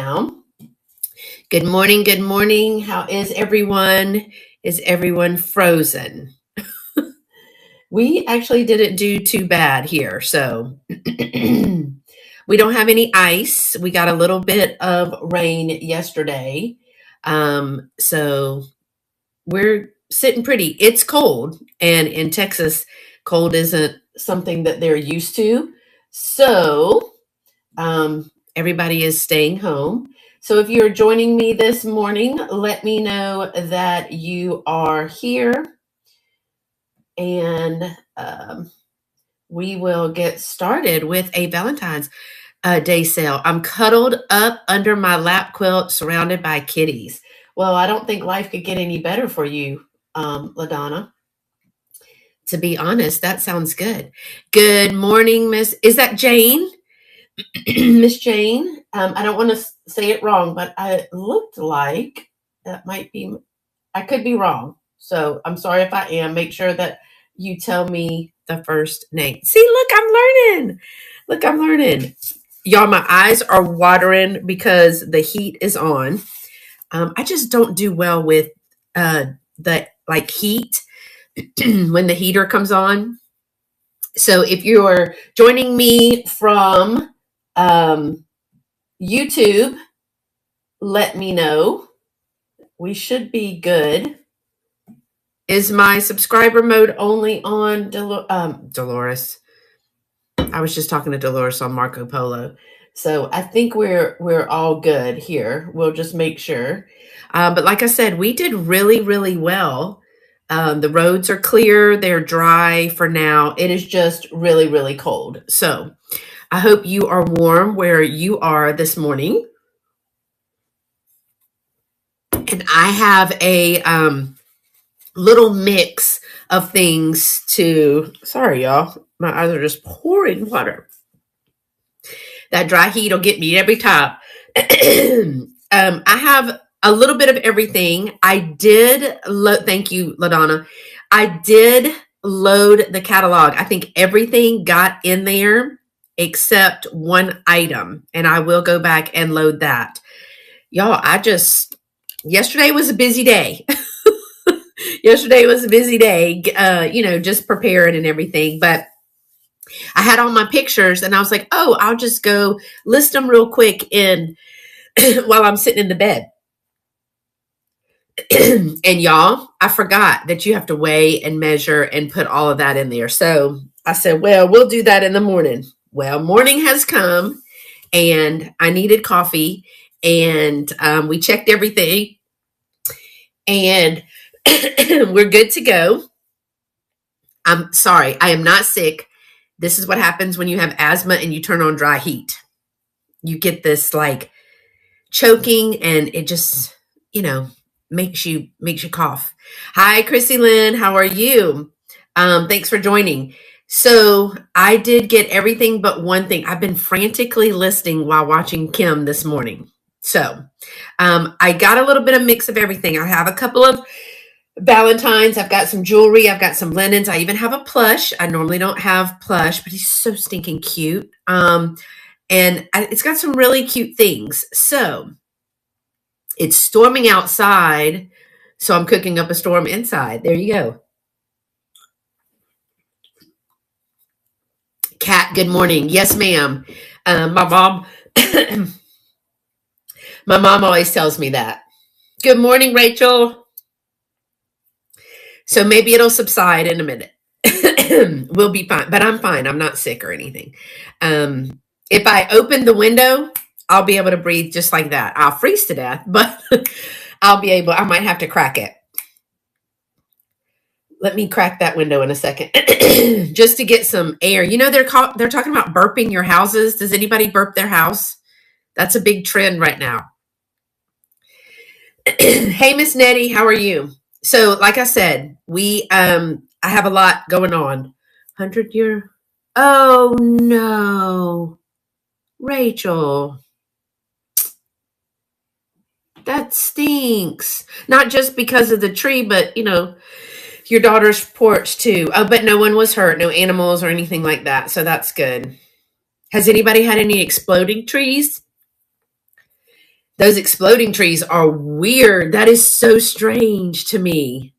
now. Good morning. Good morning. How is everyone? Is everyone frozen? We actually didn't do too bad here. So we don't have any ice. We got a little bit of rain yesterday. So we're sitting pretty. It's cold. And in Texas, cold isn't something that they're used to. So everybody is staying home. So if you're joining me this morning, let me know that you are here, and we will get started with a Valentine's Day sale. I'm cuddled up under my lap quilt surrounded by kitties. Well, I don't think life could get any better for you, LaDonna. To be honest, that sounds good. Good morning, Miss. Is that Jane? Miss Jane, I don't want to say it wrong, but I looked like that might be, I could be wrong. So I'm sorry if I am. Make sure that you tell me the first name. See, look, I'm learning. Look, I'm learning. Y'all, my eyes are watering because the heat is on. I just don't do well with the heat when the heater comes on. So if you're joining me from YouTube, let me know. We should be good. Is my subscriber mode only on Dolores? I was just talking to Dolores on Marco Polo. So I think we're all good here. We'll just make sure. But like I said, we did really, really well. The roads are clear. They're dry for now. It is just really, really cold. So I hope you are warm where you are this morning. And I have a little mix of things to, sorry, y'all. My eyes are just pouring water. That dry heat will get me every time. I have a little bit of everything. I did, thank you, LaDonna. I did load the catalog. I think everything got in there except one item, and I will go back and load that. Y'all, yesterday was a busy day. Yesterday was a busy day, just preparing and everything. But I had all my pictures, and I was like, oh, I'll just go list them real quick while I'm sitting in the bed. And y'all, I forgot that you have to weigh and measure and put all of that in there. So I said, well, we'll do that in the morning. Well, morning has come, and I needed coffee, and we checked everything, and we're good to go. I'm sorry, I am not sick. This is what happens when you have asthma and you turn on dry heat. You get this like choking, and it just, makes you cough. Hi, Chrissy Lynn. How are you? Thanks for joining. So I did get everything but one thing. I've been frantically listing while watching Kim this morning. So I got a little bit of mix of everything. I have a couple of Valentine's. I've got some jewelry. I've got some linens. I even have a plush. I normally don't have plush, but he's so stinking cute. It's got some really cute things. So it's storming outside, so I'm cooking up a storm inside. There you go. Kat, good morning. Yes, ma'am. My mom always tells me that. Good morning, Rachel. So maybe it'll subside in a minute. We'll be fine, but I'm fine. I'm not sick or anything. If I open the window, I'll be able to breathe just like that. I'll freeze to death, but I might have to crack it. Let me crack that window in a second just to get some air. They're talking about burping your houses. Does anybody burp their house? That's a big trend right now. Hey, Miss Nettie, how are you? So, like I said, I have a lot going on. 100-year. Oh no, Rachel. That stinks. Not just because of the tree, but your daughter's porch too. Oh, but no one was hurt, no animals or anything like that. So that's good. Has anybody had any exploding trees? Those exploding trees are weird. That is so strange to me.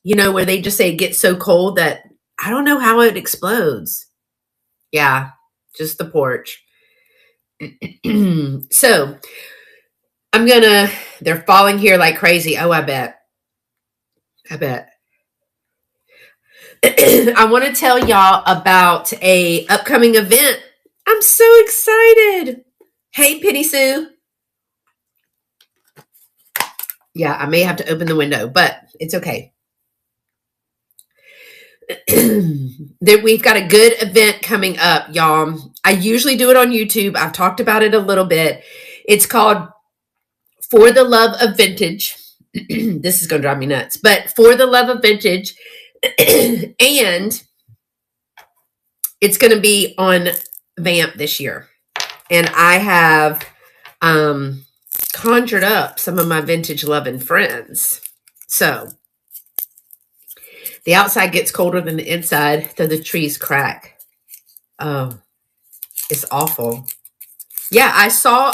Where they just say it gets so cold that I don't know how it explodes. Yeah, just the porch. So they're falling here like crazy. Oh, I bet. I bet. I want to tell y'all about a upcoming event. I'm so excited. Hey, Penny Sue. Yeah, I may have to open the window, but it's okay. We've got a good event coming up, y'all. I usually do it on YouTube. I've talked about it a little bit. It's called For the Love of Vintage. This is going to drive me nuts, but For the Love of Vintage. And it's going to be on VAMP this year. And I have conjured up some of my vintage loving friends. So the outside gets colder than the inside, though the trees crack. Oh, it's awful. Yeah, I saw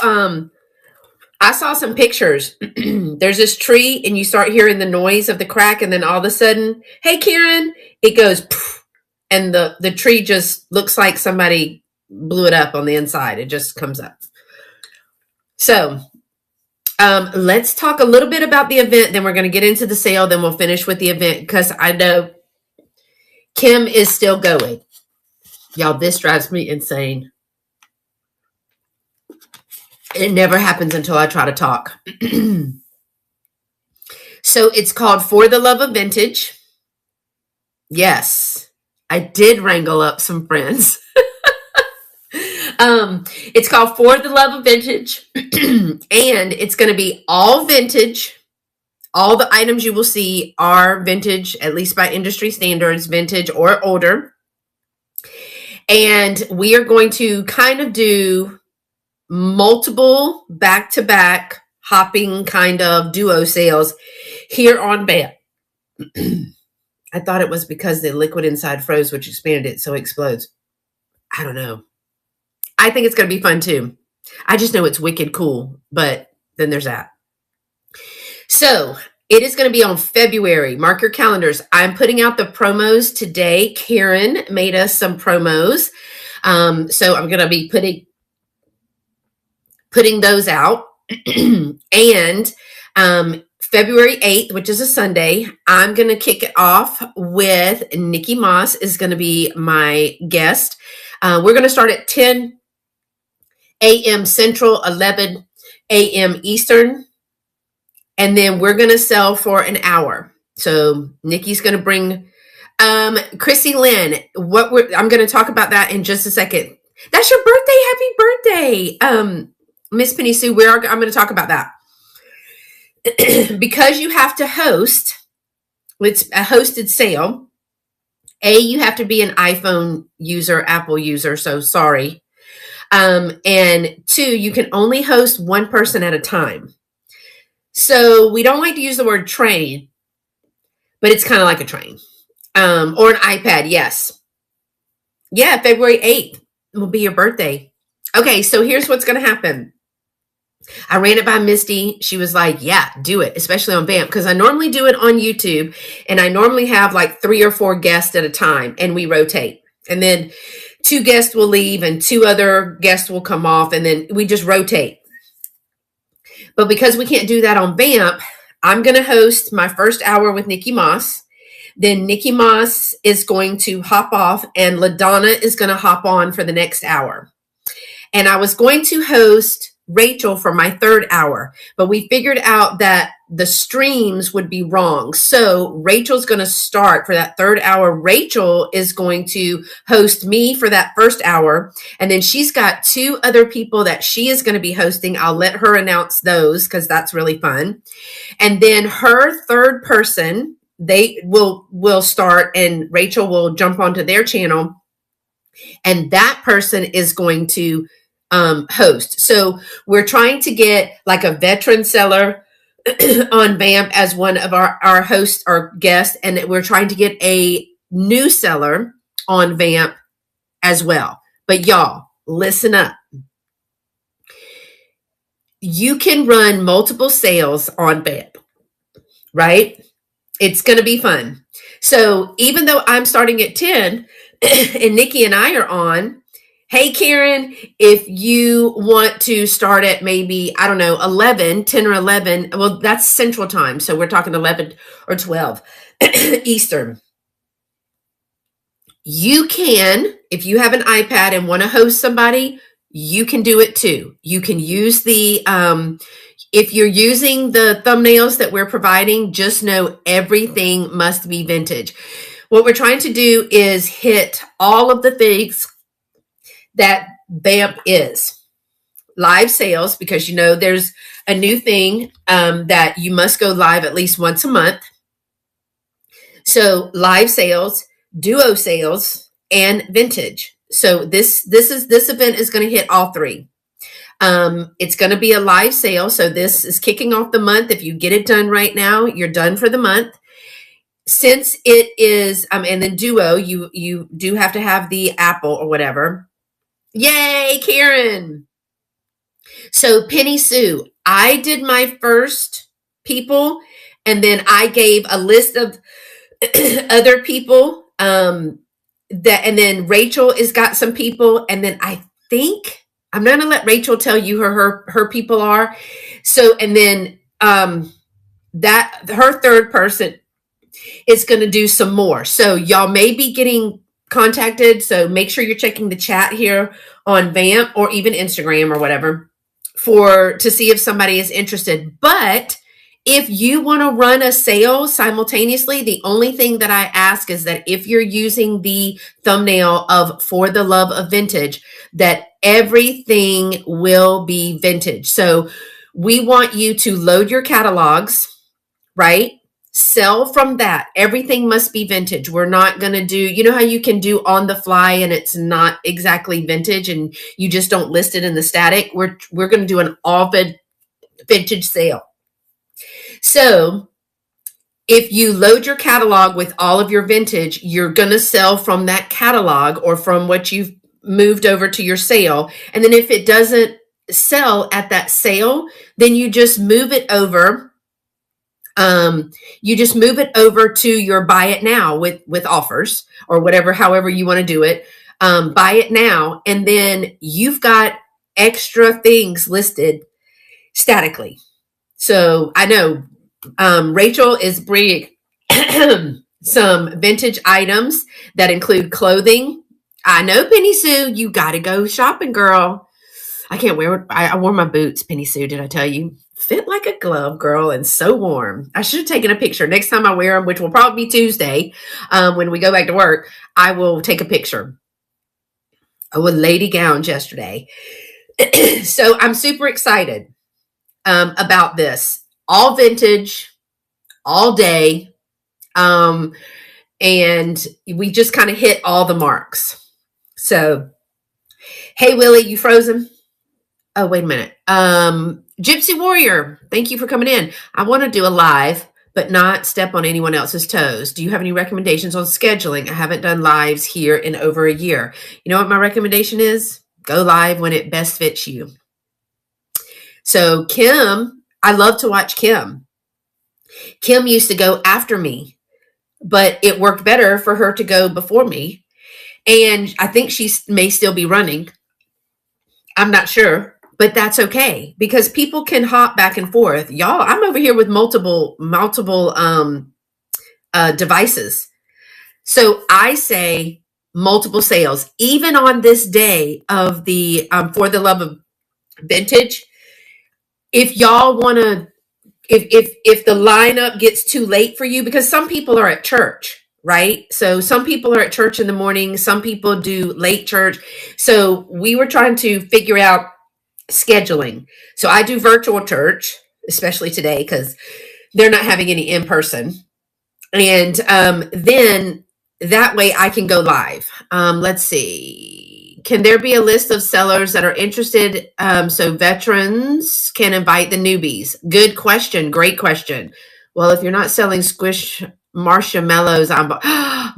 some pictures. There's this tree and you start hearing the noise of the crack, and then all of a sudden, hey Karen, it goes poof, and the tree just looks like somebody blew it up on the inside. It just comes up. So let's talk a little bit about the event. Then we're going to get into the sale. Then we'll finish with the event because I know Kim is still going. Y'all, this drives me insane. It never happens until I try to talk. So it's called For the Love of Vintage. Yes, I did wrangle up some friends. It's called For the Love of Vintage. And it's going to be all vintage. All the items you will see are vintage, at least by industry standards, vintage or older. And we are going to kind of do multiple back-to-back hopping kind of duo sales here on VAMP. I thought it was because the liquid inside froze, which expanded it so it explodes. I don't know. I think it's going to be fun too. I just know it's wicked cool, but then there's that. So it is going to be on February. Mark your calendars. I'm putting out the promos today. Karen made us some promos. So I'm going to be putting those out. And February 8th, which is a Sunday, I'm going to kick it off with Nikki Moss is going to be my guest. We're going to start at 10 a.m. Central, 11 a.m. Eastern. And then we're going to sell for an hour. So Nikki's going to bring Chrissy Lynn. I'm going to talk about that in just a second. That's your birthday. Happy birthday. Miss Penny Sue, I'm going to talk about that. Because you have to host, it's a hosted sale. You have to be an iPhone user, Apple user, so sorry. And 2, you can only host one person at a time. So we don't like to use the word train, but it's kind of like a train. Or an iPad, yes. Yeah, February 8th will be your birthday. Okay, so here's what's going to happen. I ran it by Misty. She was like, yeah, do it, especially on VAMP, because I normally do it on YouTube, and I normally have like 3 or 4 guests at a time, and we rotate. And then 2 guests will leave, and 2 other guests will come off, and then we just rotate. But because we can't do that on VAMP, I'm going to host my first hour with Nikki Moss. Then Nikki Moss is going to hop off, and LaDonna is going to hop on for the next hour. And I was going to host Rachel for my 3rd hour, but we figured out that the streams would be wrong. So Rachel's going to start for that 3rd hour. Rachel is going to host me for that 1st hour. And then she's got 2 other people that she is going to be hosting. I'll let her announce those because that's really fun. And then her 3rd person, they will start, and Rachel will jump onto their channel. And that person is going to host. So we're trying to get like a veteran seller on VAMP as one of our hosts or guests. And we're trying to get a new seller on VAMP as well. But y'all, listen up. you can run multiple sales on VAMP, right? It's going to be fun. So even though I'm starting at 10 and Nikki and I are on, hey, Karen, if you want to start at maybe, I don't know, 11, 10 or 11, well, that's Central Time. So we're talking 11 or 12 Eastern. You can, if you have an iPad and want to host somebody, you can do it too. You can use if you're using the thumbnails that we're providing, just know everything must be vintage. What we're trying to do is hit all of the things that VAMP is. Live sales, because there's a new thing that you must go live at least once a month. So live sales, duo sales, and vintage. So this event is going to hit all three. It's going to be a live sale. So this is kicking off the month. If you get it done right now, you're done for the month. Since it is, and then duo, you do have to have the Apple or whatever. Yay, Karen. So Penny Sue, I did my first people, and then I gave a list of other people, and then Rachel has got some people, and then I think I'm going to let Rachel tell you who her people are. So, and then that her third person is going to do some more. So y'all may be getting contacted. So make sure you're checking the chat here on VAMP or even Instagram or whatever to see if somebody is interested. But if you want to run a sale simultaneously, the only thing that I ask is that if you're using the thumbnail of For the Love of Vintage, that everything will be vintage. So we want you to load your catalogs, right? Sell from that. Everything must be vintage. We're not going to do, how you can do on the fly and it's not exactly vintage and you just don't list it in the static. We're going to do an all vintage sale. So if you load your catalog with all of your vintage, you're going to sell from that catalog or from what you've moved over to your sale. And then if it doesn't sell at that sale, then you just move it over. You just move it over to your buy it now with offers or whatever, however you want to do it. Buy it now. And then you've got extra things listed statically. So I know Rachel is bringing some vintage items that include clothing. I know, Penny Sue, you got to go shopping, girl. I can't wear. I wore my boots, Penny Sue. Did I tell you? Fit like a glove, girl, and so warm. I should have taken a picture. Next time I wear them, which will probably be Tuesday, when we go back to work, I will take a picture. I wore lady gowns yesterday. So I'm super excited about this. All vintage, all day. And we just kind of hit all the marks. So, hey, Willie, you frozen? Oh, wait a minute. Gypsy Warrior, thank you for coming in. I want to do a live, but not step on anyone else's toes. Do you have any recommendations on scheduling? I haven't done lives here in over a year. You know what my recommendation is? Go live when it best fits you. So Kim, I love to watch Kim. Kim used to go after me, but it worked better for her to go before me. And I think she may still be running. I'm not sure. But that's okay because people can hop back and forth. Y'all, I'm over here with multiple devices. So I say multiple sales, even on this day of the For the Love of Vintage. If y'all want to, if the lineup gets too late for you, because some people are at church, right? So some people are at church in the morning. Some people do late church. So we were trying to figure out scheduling. So I do virtual church, especially today because they're not having any in person. And then that way I can go live. Let's see. Can there be a list of sellers that are interested so veterans can invite the newbies? Good question. Great question. Well, if you're not selling squish marshmallows,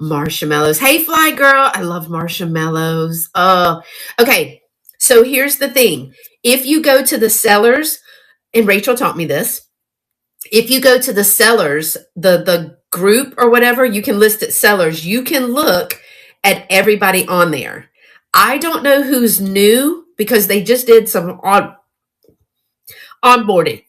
marshmallows. Hey, Fly Girl. I love marshmallows. Okay. So here's the thing. If you go to the sellers, and Rachel taught me this. If you go to the sellers, the group or whatever, you can list it sellers. You can look at everybody on there. I don't know who's new because they just did some onboarding,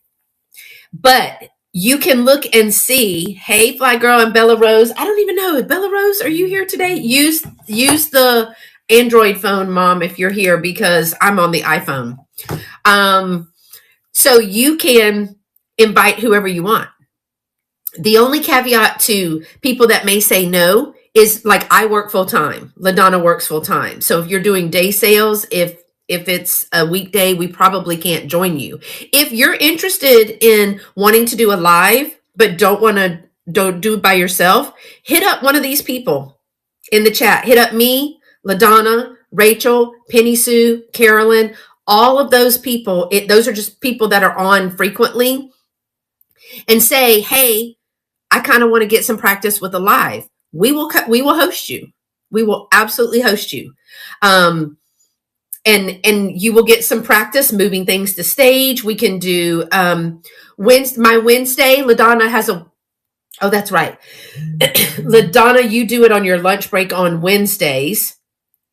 but you can look and see. Hey, Fly Girl and Bella Rose. I don't even know. Bella Rose, are you here today? Use the Android phone, Mom, if you're here, because I'm on the iPhone. So you can invite whoever you want. The only caveat to people that may say no is, like, I work full time. LaDonna works full time. So if you're doing day sales, if it's a weekday, we probably can't join you. If you're interested in wanting to do a live, but don't do it by yourself, hit up one of these people in the chat. Hit up me, LaDonna, Rachel, Penny Sue, Carolyn, all of those people. Those are just people that are on frequently, and say, hey, I kind of want to get some practice with a live. We will host you. We will absolutely host you. And you will get some practice moving things to stage. We can do my Wednesday. LaDonna has oh, that's right. LaDonna, you do it on your lunch break on Wednesdays.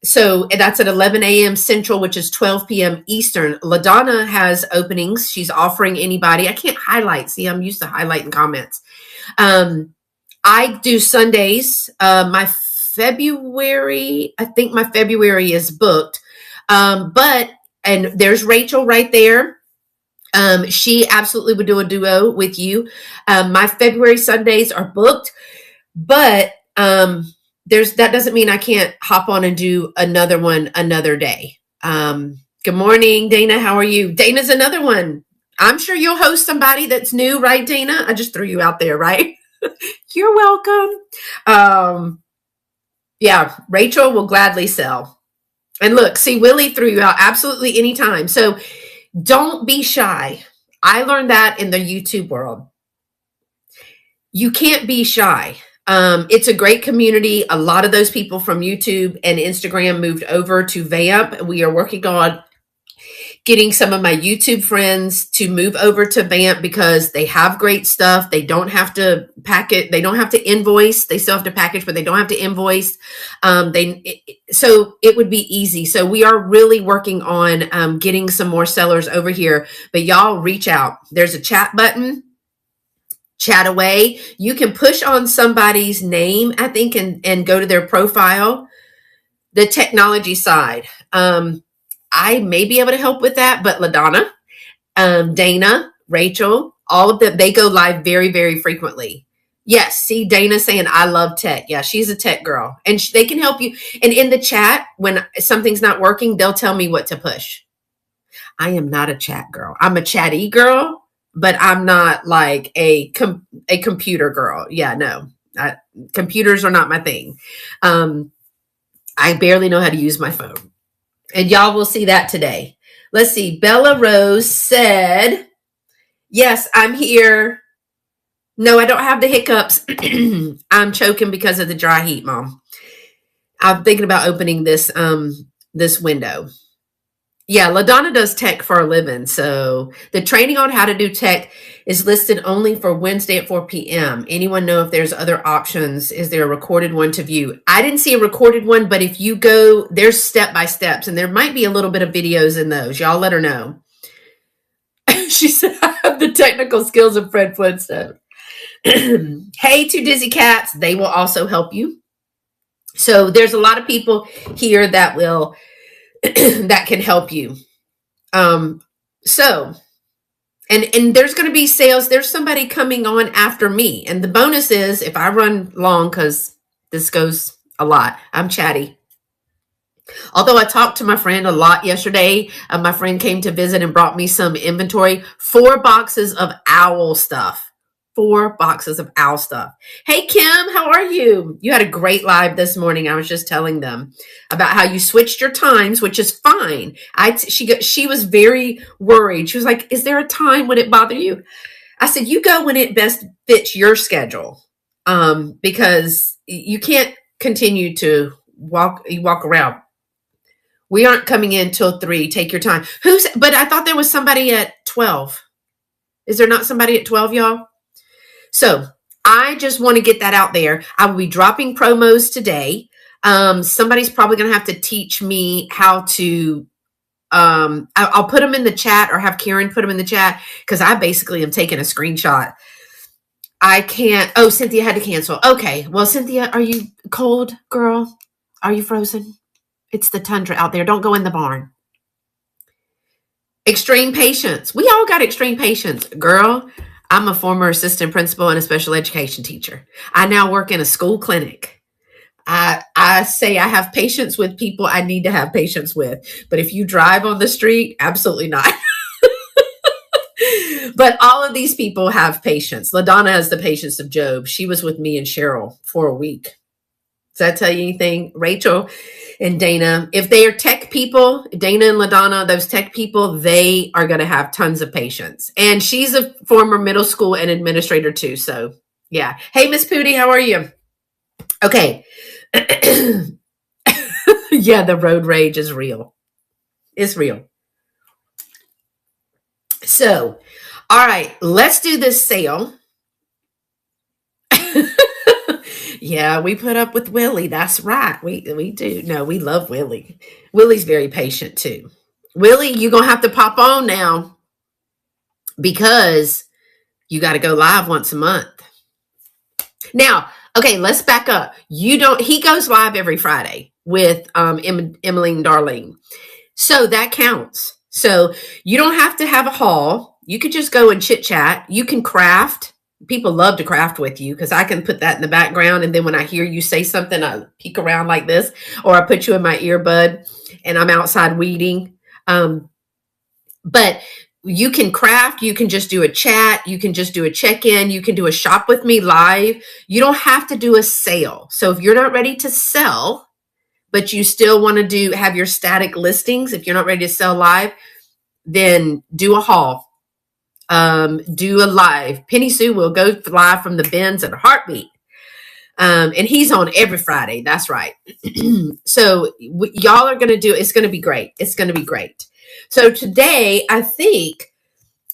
So that's at 11 a.m. Central, which is 12 p.m. Eastern. LaDonna has openings. She's offering anybody. I can't highlight. See, I'm used to highlighting comments. I do Sundays. I think my February is booked. And there's Rachel right there. She absolutely would do a duo with you. My February Sundays are booked, but that doesn't mean I can't hop on and do another one another day. Good morning, Dana. How are you? Dana's another one. I'm sure you'll host somebody that's new, right, Dana? I just threw you out there, right? You're welcome. Yeah, Rachel will gladly sell. And look, see, Willie threw you out absolutely anytime. So don't be shy. I learned that in the YouTube world. You can't be shy. It's a great community. A lot of those people from YouTube and Instagram moved over to VAMP. We are working on getting some of my YouTube friends to move over to VAMP because they have great stuff. They don't have to package. They don't have to invoice. They still have to package, but they don't have to invoice. So it would be easy. So we are really working on getting some more sellers over here. But y'all reach out. There's a chat button. Chat away. You can push on somebody's name, I think, and go to their profile. The technology side. I may be able to help with that, but LaDonna, Dana, Rachel, all of them, they go live very, very frequently. Yes, see Dana saying, I love tech. Yeah, she's a tech girl. And they can help you. And in the chat, when something's not working, they'll tell me what to push. I am not a chat girl. I'm a chatty girl, but I'm not like a computer girl. Yeah, no. Computers are not my thing. I barely know how to use my phone. And y'all will see that today. Let's see. Bella Rose said, yes, I'm here. No, I don't have the hiccups. I'm choking because of the dry heat, Mom. I'm thinking about opening this window. Yeah, LaDonna does tech for a living. So the training on how to do tech is listed only for Wednesday at 4 p.m. Anyone know if there's other options? Is there a recorded one to view? I didn't see a recorded one, but if you go, there's step-by-steps, and there might be a little bit of videos in those. Y'all let her know. She said, I have the technical skills of Fred Flintstone. Hey, Two Dizzy Cats. They will also help you. So there's a lot of people here that will that can help you. So, and there's going to be sales. There's somebody coming on after me. And the bonus is if I run long, because this goes a lot, I'm chatty. Although I talked to my friend a lot yesterday, my friend came to visit and brought me some inventory, 4 boxes of owl stuff. 4 boxes of owl stuff. Hey, Kim, how are you? You had a great live this morning. I was just telling them about how you switched your times, which is fine. She was very worried. She was like, is there a time when it bothers you? I said, you go when it best fits your schedule, because you can't continue to walk around. We aren't coming in till 3. Take your time. But I thought there was somebody at 12. Is there not somebody at 12, y'all? So I just want to get that out there. I will be dropping promos today. Somebody's probably going to have to teach me how to, I'll put them in the chat or have Karen put them in the chat because I basically am taking a screenshot. I can't. Oh, Cynthia had to cancel. Okay. Well, Cynthia, are you cold, girl? Are you frozen? It's the tundra out there. Don't go in the barn. Extreme patience. We all got extreme patience. Girl, I'm a former assistant principal and a special education teacher. I now work in a school clinic. I say I have patience with people I need to have patience with. But if you drive on the street, absolutely not. But all of these people have patience. LaDonna has the patience of Job. She was with me and Cheryl for a week. Does that tell you anything? Rachel and Dana, if they are tech people, Dana and LaDonna, those tech people, they are going to have tons of patience. And she's a former middle school and administrator too. So yeah. Hey, Miss Pooty, how are you? Okay. Yeah, the road rage is real. It's real. So, all right, let's do this sale. Yeah, we put up with Willie. That's right. We do. No, we love Willie. Willie's very patient too. Willie, you're going to have to pop on now because you got to go live once a month. Now, okay, let's back up. He goes live every Friday with Emily and Darlene. So that counts. So you don't have to have a haul. You could just go and chit chat. You can craft. People love to craft with you because I can put that in the background. And then when I hear you say something, I peek around like this, or I put you in my earbud and I'm outside weeding. But you can craft. You can just do a chat. You can just do a check-in. You can do a shop with me live. You don't have to do a sale. So if you're not ready to sell, but you still want to have your static listings, if you're not ready to sell live, then do a haul. Do a live. Penny Sue will go live from the bins in a heartbeat. And he's on every Friday. That's right. So y'all are going to do, it's going to be great. It's going to be great. So today, I think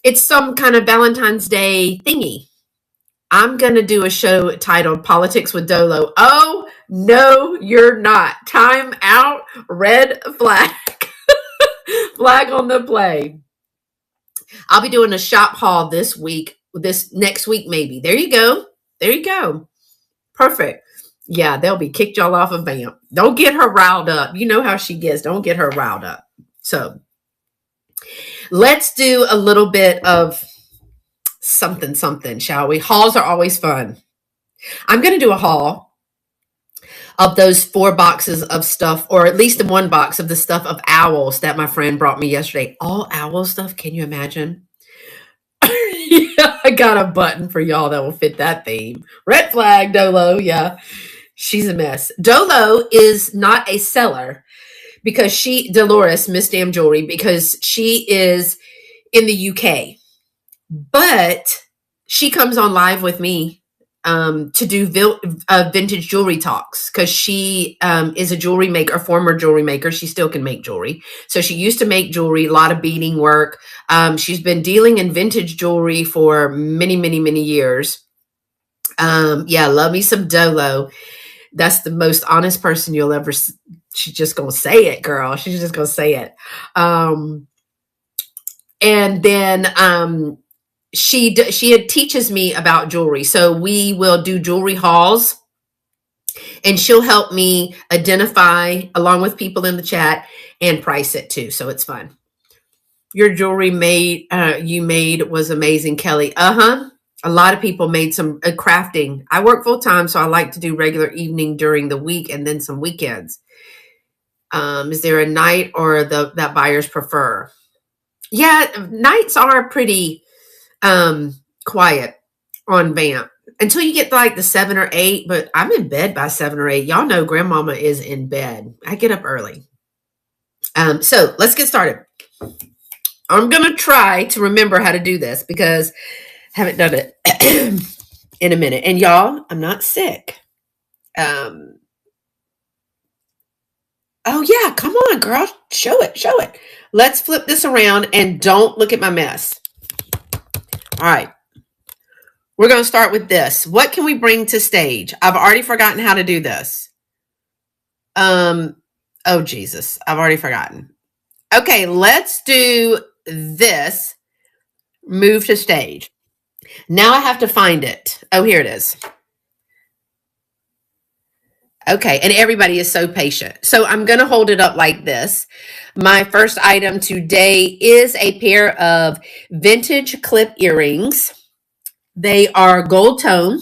it's some kind of Valentine's Day thingy. I'm going to do a show titled Politics with Dolo. Oh, no, you're not. Time out. Red flag. Flag on the play. I'll be doing a shop haul this next week, maybe. There you go. There you go. Perfect. Yeah, they'll be kicked y'all off of VAMP. Don't get her riled up. You know how she gets. Don't get her riled up. So let's do a little bit of something, shall we? Hauls are always fun. I'm going to do a haul of those 4 boxes of stuff, or at least the 1 box of the stuff of owls that my friend brought me yesterday. All owl stuff. Can you imagine? Yeah, I got a button for y'all that will fit that theme. Red flag, Dolo. Yeah, she's a mess. Dolo is not a seller because Dolores, Miss Damn Jewelry, because she is in the UK. But she comes on live with me to do vintage jewelry talks because she is a jewelry maker, a former jewelry maker. She still can make jewelry. So she used to make jewelry, a lot of beading work. She's been dealing in vintage jewelry for many, many, many years. Yeah, love me some Dolo. That's the most honest person you'll ever see. She's just going to say it, girl. She's just going to say it. And then she teaches me about jewelry. So we will do jewelry hauls and she'll help me identify along with people in the chat and price it too. So it's fun. Your jewelry you made was amazing, Kelly. A lot of people made some crafting. I work full time, so I like to do regular evening during the week and then some weekends. Is there a night or that buyers prefer? Yeah, nights are pretty quiet on VAMP until you get like the 7 or 8, but I'm in bed by 7 or 8. Y'all know grandmama is in bed. I get up early. So let's get started. I'm going to try to remember how to do this because I haven't done it in a minute. And y'all, I'm not sick. Oh yeah, come on, girl. Show it. Let's flip this around and don't look at my mess. All All right. We're going to start with this. What can we bring to stage? I've already forgotten how to do this. Oh, Jesus. I've already forgotten. Okay, let's do this. Move to stage. Now I have to find it. Oh, here it is. Okay, and everybody is so patient. So I'm going to hold it up like this. My first item today is a pair of vintage clip earrings. They are gold tone.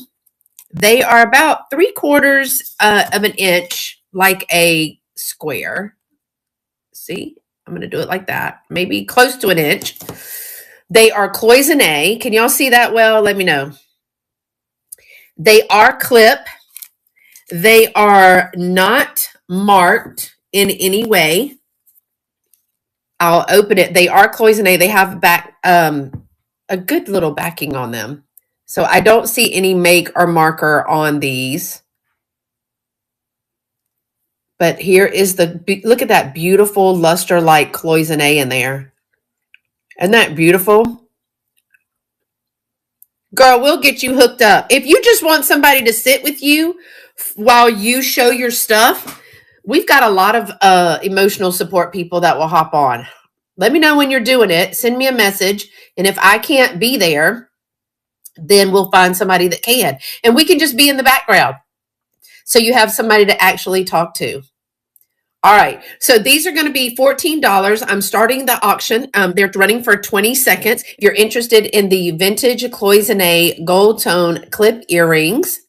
They are about 3/4 of an inch, like a square. See, I'm going to do it like that. Maybe close to an inch. They are cloisonne. Can y'all see that well? Let me know. They are clip. They are not marked in any way. I'll open it. They are cloisonne. They have back a good little backing on them. So I don't see any make or marker on these. But here is look at that beautiful luster-like cloisonne in there. Isn't that beautiful? Girl, we'll get you hooked up. If you just want somebody to sit with you while you show your stuff, we've got a lot of emotional support people that will hop on. Let me know when you're doing it. Send me a message. And if I can't be there, then we'll find somebody that can. And we can just be in the background. So you have somebody to actually talk to. All right. So these are going to be $14. I'm starting the auction. They're running for 20 seconds. If you're interested in the vintage cloisonne gold tone clip earrings,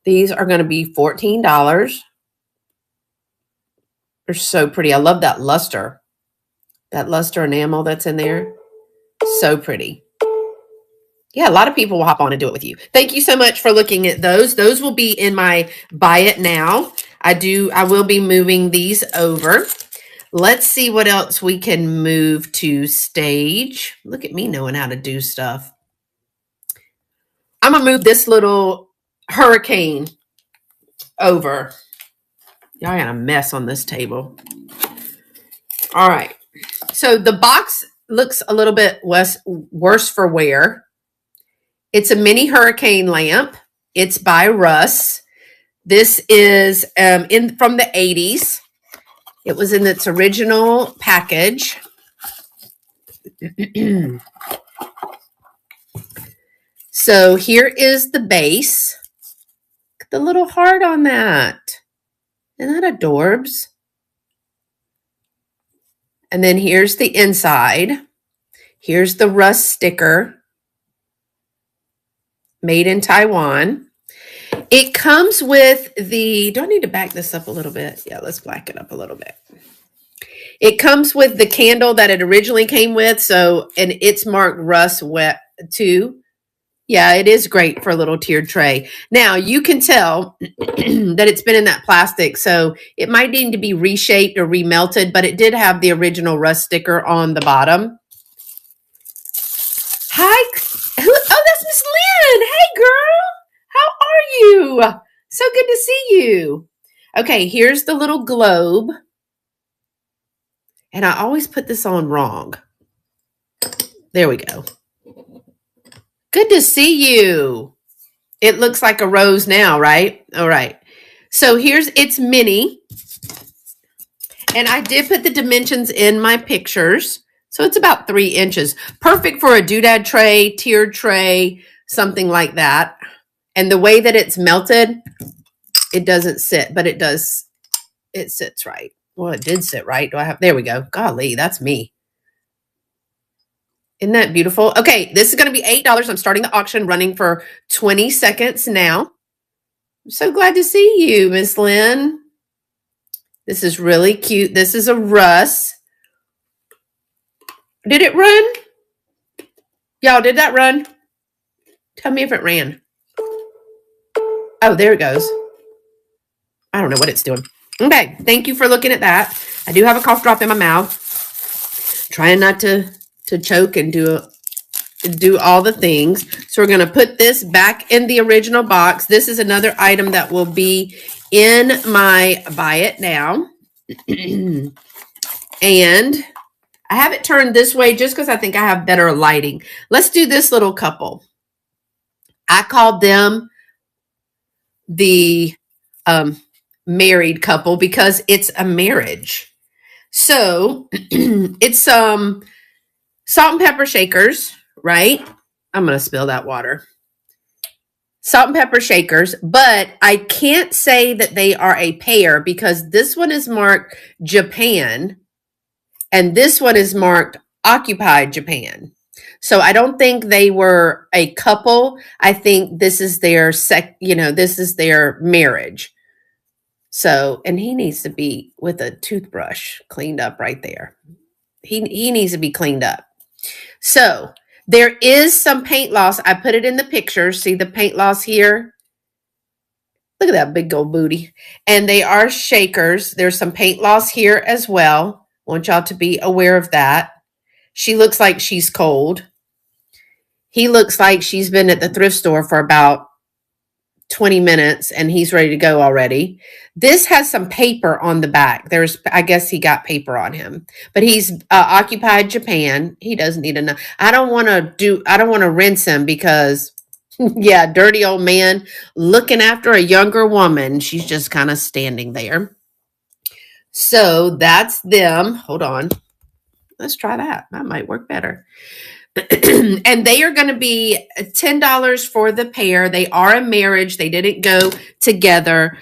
these are going to be $14. They're so pretty. I love that luster. That luster enamel that's in there. So pretty. Yeah, a lot of people will hop on and do it with you. Thank you so much for looking at those. Those will be in my buy it now. I will be moving these over. Let's see what else we can move to stage. Look at me knowing how to do stuff. I'm going to move this little hurricane over. Y'all got a mess on this table. All right. So the box looks a little bit worse for wear. It's a mini hurricane lamp. It's by Russ. This is from the 80s. It was in its original package. So here is the base. Look at the little heart on that. Isn't that adorbs? And then here's the inside. Here's the Russ sticker. Made in Taiwan. It comes with do I need to back this up a little bit? Yeah, let's back it up a little bit. It comes with the candle that it originally came with. So, and it's marked Russ Wet too. Yeah, it is great for a little tiered tray. Now, you can tell that it's been in that plastic. So it might need to be reshaped or remelted, but it did have the original Russ sticker on the bottom. Hi. Oh, that's Miss Lynn. Hey, girl. How are you? So good to see you. Okay, here's the little globe. And I always put this on wrong. There we go. Good to see you. It looks like a rose now, right? All right. So it's mini. And I did put the dimensions in my pictures. So it's about 3 inches. Perfect for a doodad tray, tiered tray, something like that. And the way that it's melted, it doesn't sit, but it does. It sits right. Well, it did sit right. There we go. Golly, that's me. Isn't that beautiful? Okay, this is going to be $8. I'm starting the auction, running for 20 seconds now. I'm so glad to see you, Miss Lynn. This is really cute. This is a Russ. Did it run? Y'all, did that run? Tell me if it ran. Oh, there it goes. I don't know what it's doing. Okay, thank you for looking at that. I do have a cough drop in my mouth. Trying not to choke and do all the things. So we're going to put this back in the original box. This is another item that will be in my buy it now. And I have it turned this way just because I think I have better lighting. Let's do this little couple. I called them the married couple because it's a marriage. So it's salt and pepper shakers, right? I'm going to spill that water. Salt and pepper shakers, but I can't say that they are a pair because this one is marked Japan and this one is marked occupied Japan. So I don't think they were a couple. I think this is their this is their marriage. So, and he needs to be with a toothbrush cleaned up right there. He needs to be cleaned up. So, there is some paint loss. I put it in the picture. See the paint loss here? Look at that big old booty. And they are shakers. There's some paint loss here as well. I want y'all to be aware of that. She looks like she's cold. He looks like she's been at the thrift store for about 20 minutes and he's ready to go already. This has some paper on the back. I guess he got paper on him, but he's occupied Japan. He doesn't need enough. I don't want to rinse him because yeah, dirty old man looking after a younger woman. She's just kind of standing there. So that's them. Hold on. Let's try that. That might work better. And they are going to be $10 for the pair. They are a marriage. They didn't go together.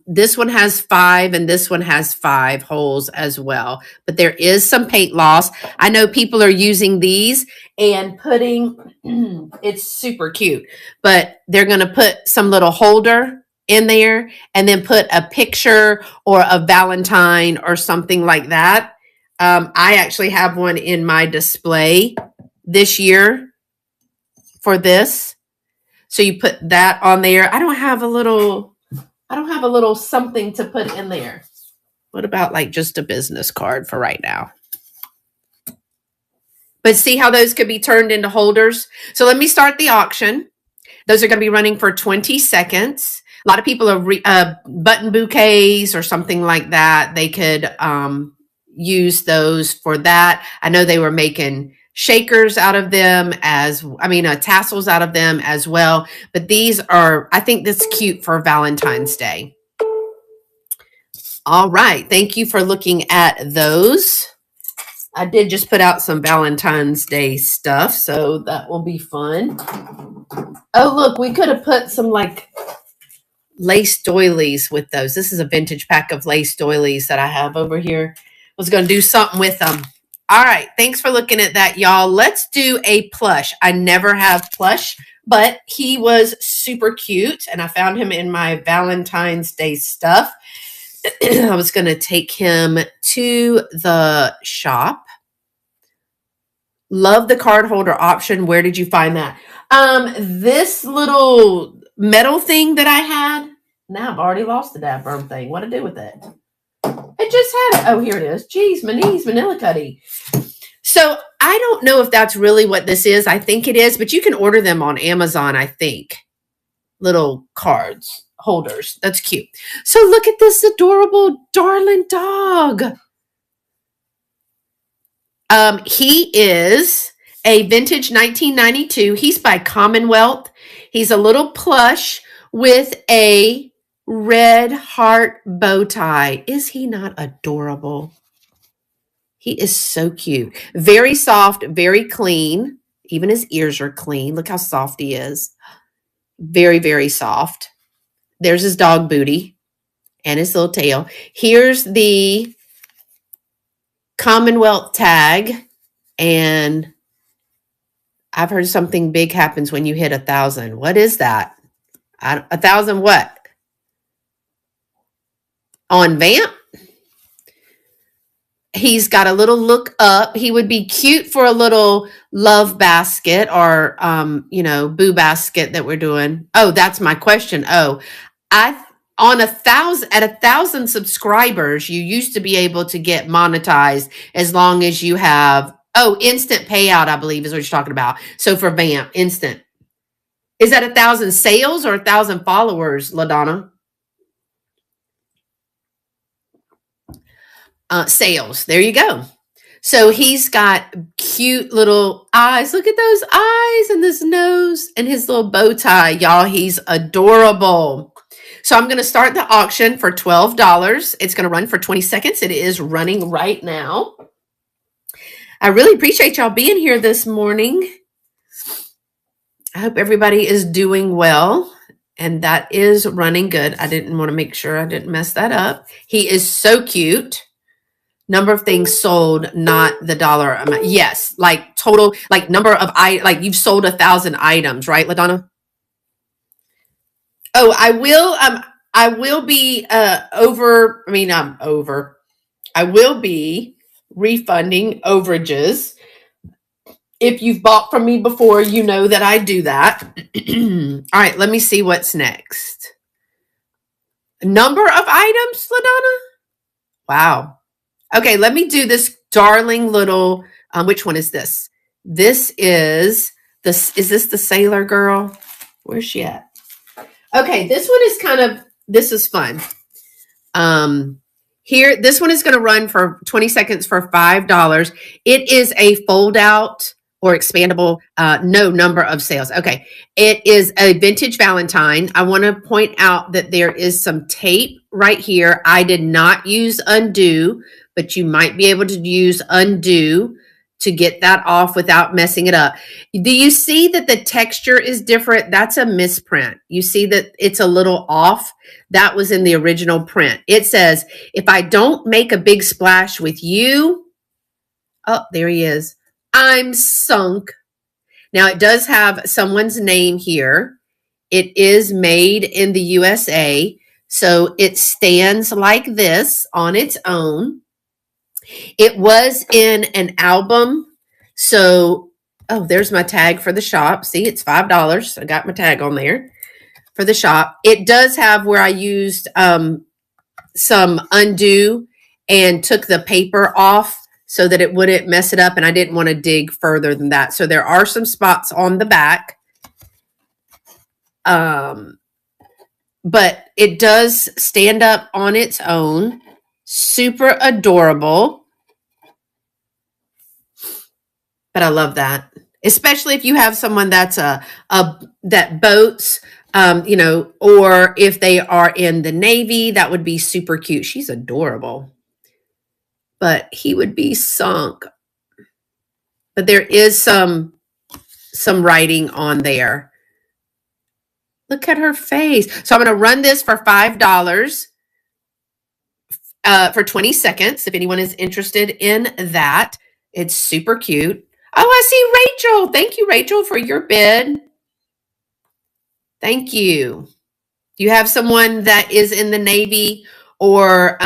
This one has 5 and this one has 5 holes as well. But there is some paint loss. I know people are using these and putting, it's super cute, but they're going to put some little holder in there and then put a picture or a Valentine or something like that. I actually have one in my display this year for this. So you put that on there. I don't have a little something to put in there. What about like just a business card for right now? But see how those could be turned into holders? So let me start the auction. Those are going to be running for 20 seconds. A lot of people are button bouquets or something like that. They could use those for that. I know they were making shakers out of them tassels out of them as well. But these are, I think this is cute for Valentine's Day. All right. Thank you for looking at those. I did just put out some Valentine's Day stuff, so that will be fun. Oh, look, we could have put some like lace doilies with those. This is a vintage pack of lace doilies that I have over here. I was going to do something with them. All right. Thanks for looking at that, y'all. Let's do a plush. I never have plush, but he was super cute, and I found him in my Valentine's Day stuff. I was going to take him to the shop. Love the card holder option. Where did you find that? This little metal thing that I had. Now I've already lost the dadburn thing. What to do with it? It just had it. Oh, here it is. Geez, my knees, Manila Cutty. So I don't know if that's really what this is. I think it is, but you can order them on Amazon, I think. Little cards, holders. That's cute. So look at this adorable, darling dog. He is a vintage 1992. He's by Commonwealth. He's a little plush with a red heart bow tie. Is he not adorable? He is so cute. Very soft, very clean. Even his ears are clean. Look how soft he is. Very, very soft. There's his dog booty and his little tail. Here's the Commonwealth tag. And I've heard something big happens when you hit 1,000. What is that? 1,000 what? On VAMP? He's got a little look up. He would be cute for a little love basket or, boo basket that we're doing. Oh, that's my question. Oh, at 1,000 subscribers, you used to be able to get monetized as long as you have, instant payout, I believe is what you're talking about. So for VAMP, instant. Is that 1,000 sales or 1,000 followers, LaDonna? Sales. There you go. So he's got cute little eyes. Look at those eyes and this nose and his little bow tie, y'all. He's adorable. So I'm going to start the auction for $12. It's going to run for 20 seconds. It is running right now. I really appreciate y'all being here this morning. I hope everybody is doing well. And that is running good. I didn't want to make sure I didn't mess that up. He is so cute. Number of things sold, not the dollar amount. Yes, like total, like number of like you've sold 1,000 items, right, LaDonna? Oh, I will be over. I mean, I'm over. I will be refunding overages. If you've bought from me before, you know that I do that. All right, let me see what's next. Number of items, LaDonna? Wow. Okay, let me do this darling little, which one is this? This is this. Is this the Sailor Girl? Where's she at? Okay, this one is this is fun. Here, this one is going to run for 20 seconds for $5. It is a fold out or expandable, no number of sales. Okay. It is a vintage Valentine. I want to point out that there is some tape right here. I did not use undo, but you might be able to use undo to get that off without messing it up. Do you see that the texture is different? That's a misprint. You see that it's a little off. That was in the original print. It says, if I don't make a big splash with you, oh, there he is. I'm sunk. Now it does have someone's name here. It is made in the USA. So it stands like this on its own. It was in an album. So, oh, there's my tag for the shop. See, it's $5. I got my tag on there for the shop. It does have where I used some undo and took the paper off so that it wouldn't mess it up. And I didn't want to dig further than that. So there are some spots on the back. But it does stand up on its own. Super adorable. But I love that, especially if you have someone that's that boats, or if they are in the Navy, that would be super cute. She's adorable, but he would be sunk. But there is some writing on there. Look at her face. So I'm going to run this for $5 for 20 seconds. If anyone is interested in that, it's super cute. Oh, I see Rachel. Thank you, Rachel, for your bid. Thank you. Do you have someone that is in the Navy or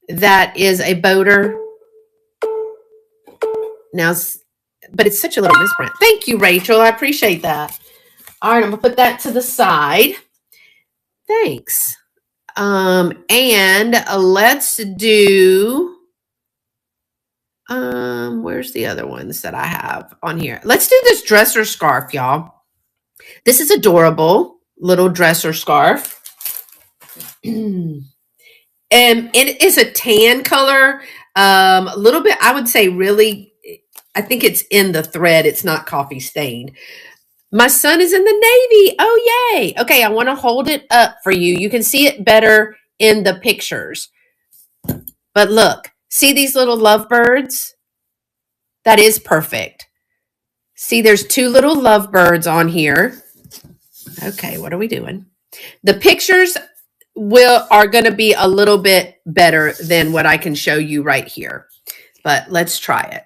that is a boater? Now, but it's such a little misprint. Thank you, Rachel. I appreciate that. All right, I'm going to put that to the side. Thanks. And let's do... where's the other ones that I have on here? Let's do this dresser scarf, y'all. This is adorable little dresser scarf. And it is a tan color. A little bit, I would say really, I think it's in the thread. It's not coffee stained. My son is in the Navy. Oh, yay. Okay, I want to hold it up for you. You can see it better in the pictures. But look. See these little lovebirds? That is perfect. See, there's two little lovebirds on here. Okay, what are we doing? The pictures are going to be a little bit better than what I can show you right here. But let's try it.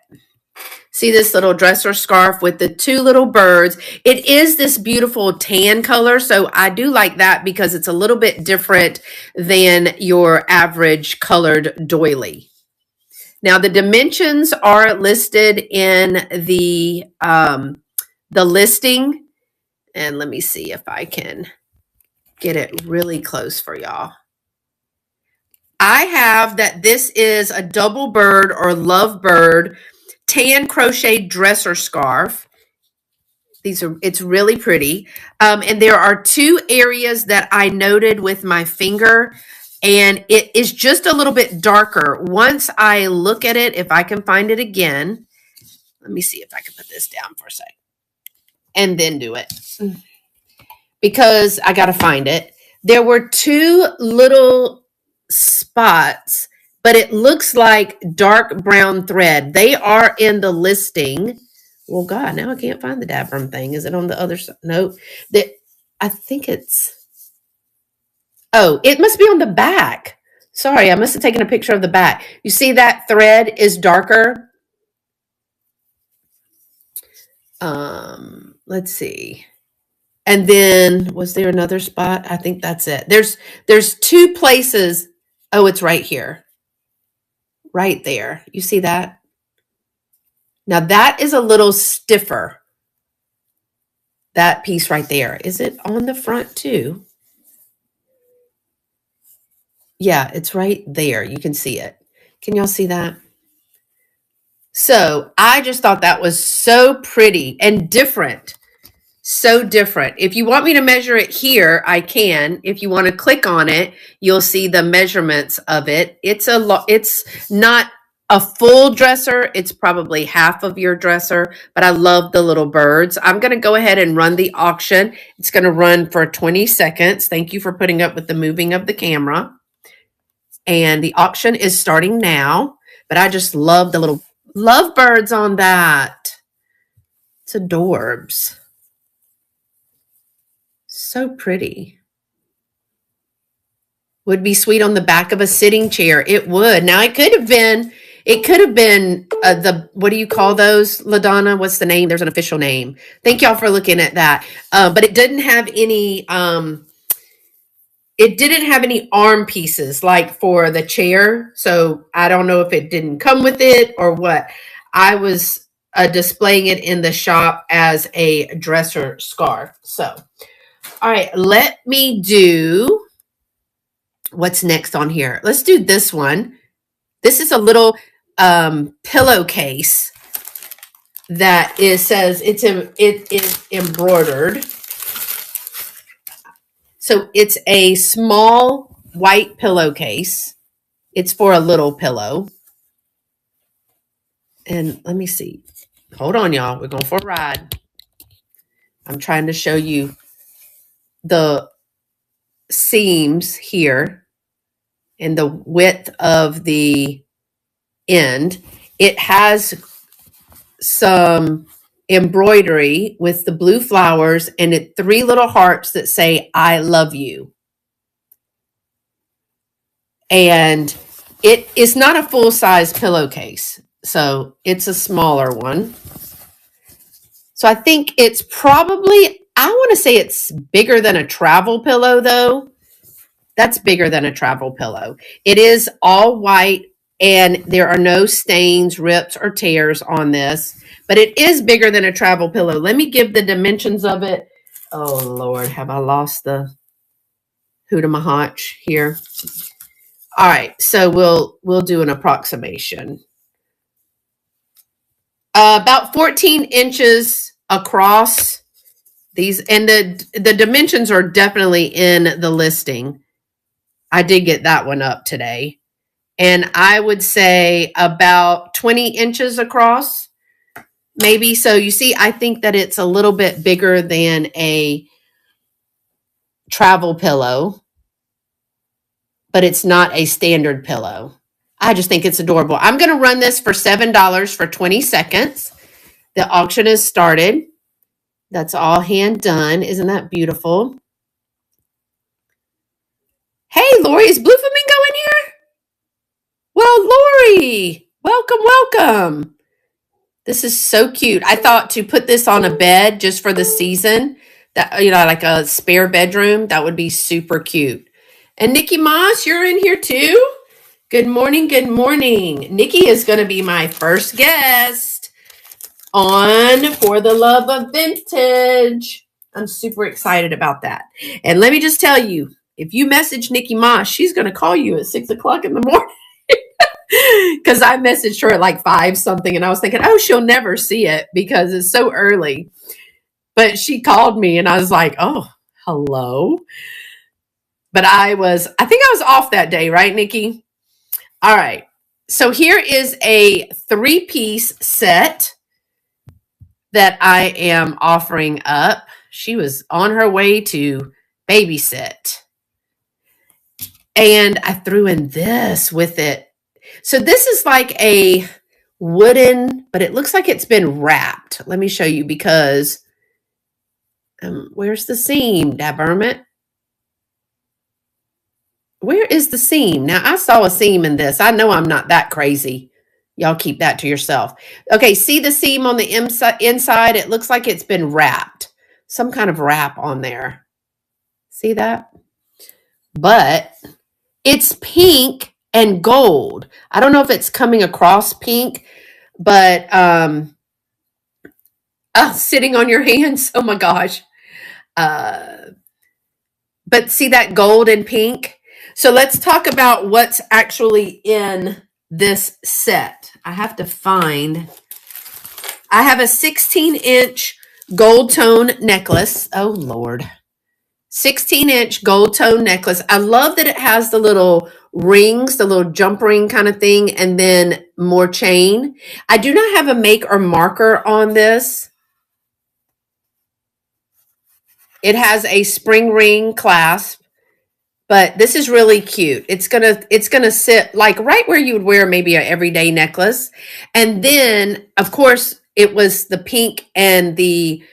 See this little dresser scarf with the two little birds. It is this beautiful tan color, so I do like that because it's a little bit different than your average colored doily. Now, the dimensions are listed in the listing. And let me see if I can get it really close for y'all. I have that this is a double bird or lovebird tan crochet dresser scarf. It's really pretty. And there are two areas that I noted with my finger And it is just a little bit darker. Once I look at it, if I can find it again, let me see if I can put this down for a sec and then do it because I got to find it. There were two little spots, but it looks like dark brown thread. They are in the listing. Well, God, now I can't find the dabbrum thing. Is it on the other side? No, I think it's, oh, it must be on the back. Sorry, I must have taken a picture of the back. You see that thread is darker? Let's see. And then was there another spot? I think that's it. There's two places. Oh, it's right here. Right there. You see that? Now that is a little stiffer. That piece right there. Is it on the front too? Yeah, it's right there. You can see it. Can y'all see that? So I just thought that was so pretty and different. So different. If you want me to measure it here, I can. If you want to click on it, you'll see the measurements of it. It's not a full dresser. It's probably half of your dresser, but I love the little birds. I'm going to go ahead and run the auction. It's going to run for 20 seconds. Thank you for putting up with the moving of the camera. And the auction is starting now, but I just love the little lovebirds on that. It's adorbs. So pretty. Would be sweet on the back of a sitting chair. It would. Now it could have been what do you call those, LaDonna? What's the name? There's an official name. Thank y'all for looking at that. But it didn't have any arm pieces like for the chair. So I don't know if it didn't come with it or what. I was displaying it in the shop as a dresser scarf. So all right, let me do what's next on here. Let's do this one. This is a little pillowcase that says it is embroidered. So it's a small white pillowcase. It's for a little pillow. And let me see. Hold on, y'all. We're going for a ride. I'm trying to show you the seams here and the width of the end. It has some embroidery with the blue flowers and 3 little hearts that say I love you. And it is not a full-size pillowcase, so it's a smaller one. So I think it's probably, I want to say it's bigger than a travel pillow though. That's bigger than a travel pillow. It is all white and there are no stains, rips, or tears on this, but it is bigger than a travel pillow. Let me give the dimensions of it. Oh Lord, have I lost the hoot-a-my-hotch here? All right, so we'll do an approximation. About 14 inches across these, and the dimensions are definitely in the listing. I did get that one up today. And I would say about 20 inches across, maybe. So you see, I think that it's a little bit bigger than a travel pillow, but it's not a standard pillow. I just think it's adorable. I'm going to run this for $7 for 20 seconds. The auction has started. That's all hand done. Isn't that beautiful? Hey, Lori, is Blue Flamingo in here? Well, Lori, welcome. This is so cute. I thought to put this on a bed just for the season, that like a spare bedroom, that would be super cute. And Nikki Moss, you're in here too? Good morning. Nikki is going to be my first guest on For the Love of Vintage. I'm super excited about that. And let me just tell you, if you message Nikki Moss, she's going to call you at 6 o'clock in the morning. Because I messaged her at like 5 something and I was thinking, oh, she'll never see it because it's so early. But she called me and I was like, oh, hello. But I think I was off that day, right, Nikki? All right. So here is a 3-piece set that I am offering up. She was on her way to babysit. And I threw in this with it. So this is like a wooden, but it looks like it's been wrapped. Let me show you because where's the seam, Dabermit? Where is the seam? Now, I saw a seam in this. I know I'm not that crazy. Y'all keep that to yourself. Okay, see the seam on the inside? It looks like it's been wrapped. Some kind of wrap on there. See that? But it's pink and gold. I don't know if it's coming across pink, but sitting on your hands. Oh my gosh. But see that gold and pink? So let's talk about what's actually in this set. I have a 16-inch gold tone necklace. Oh, Lord. 16-inch gold tone necklace. I love that it has the little rings, the little jump ring kind of thing, and then more chain. I do not have a make or marker on this. It has a spring ring clasp, but this is really cute. It's gonna sit like right where you would wear maybe an everyday necklace. And then, of course, it was the pink and the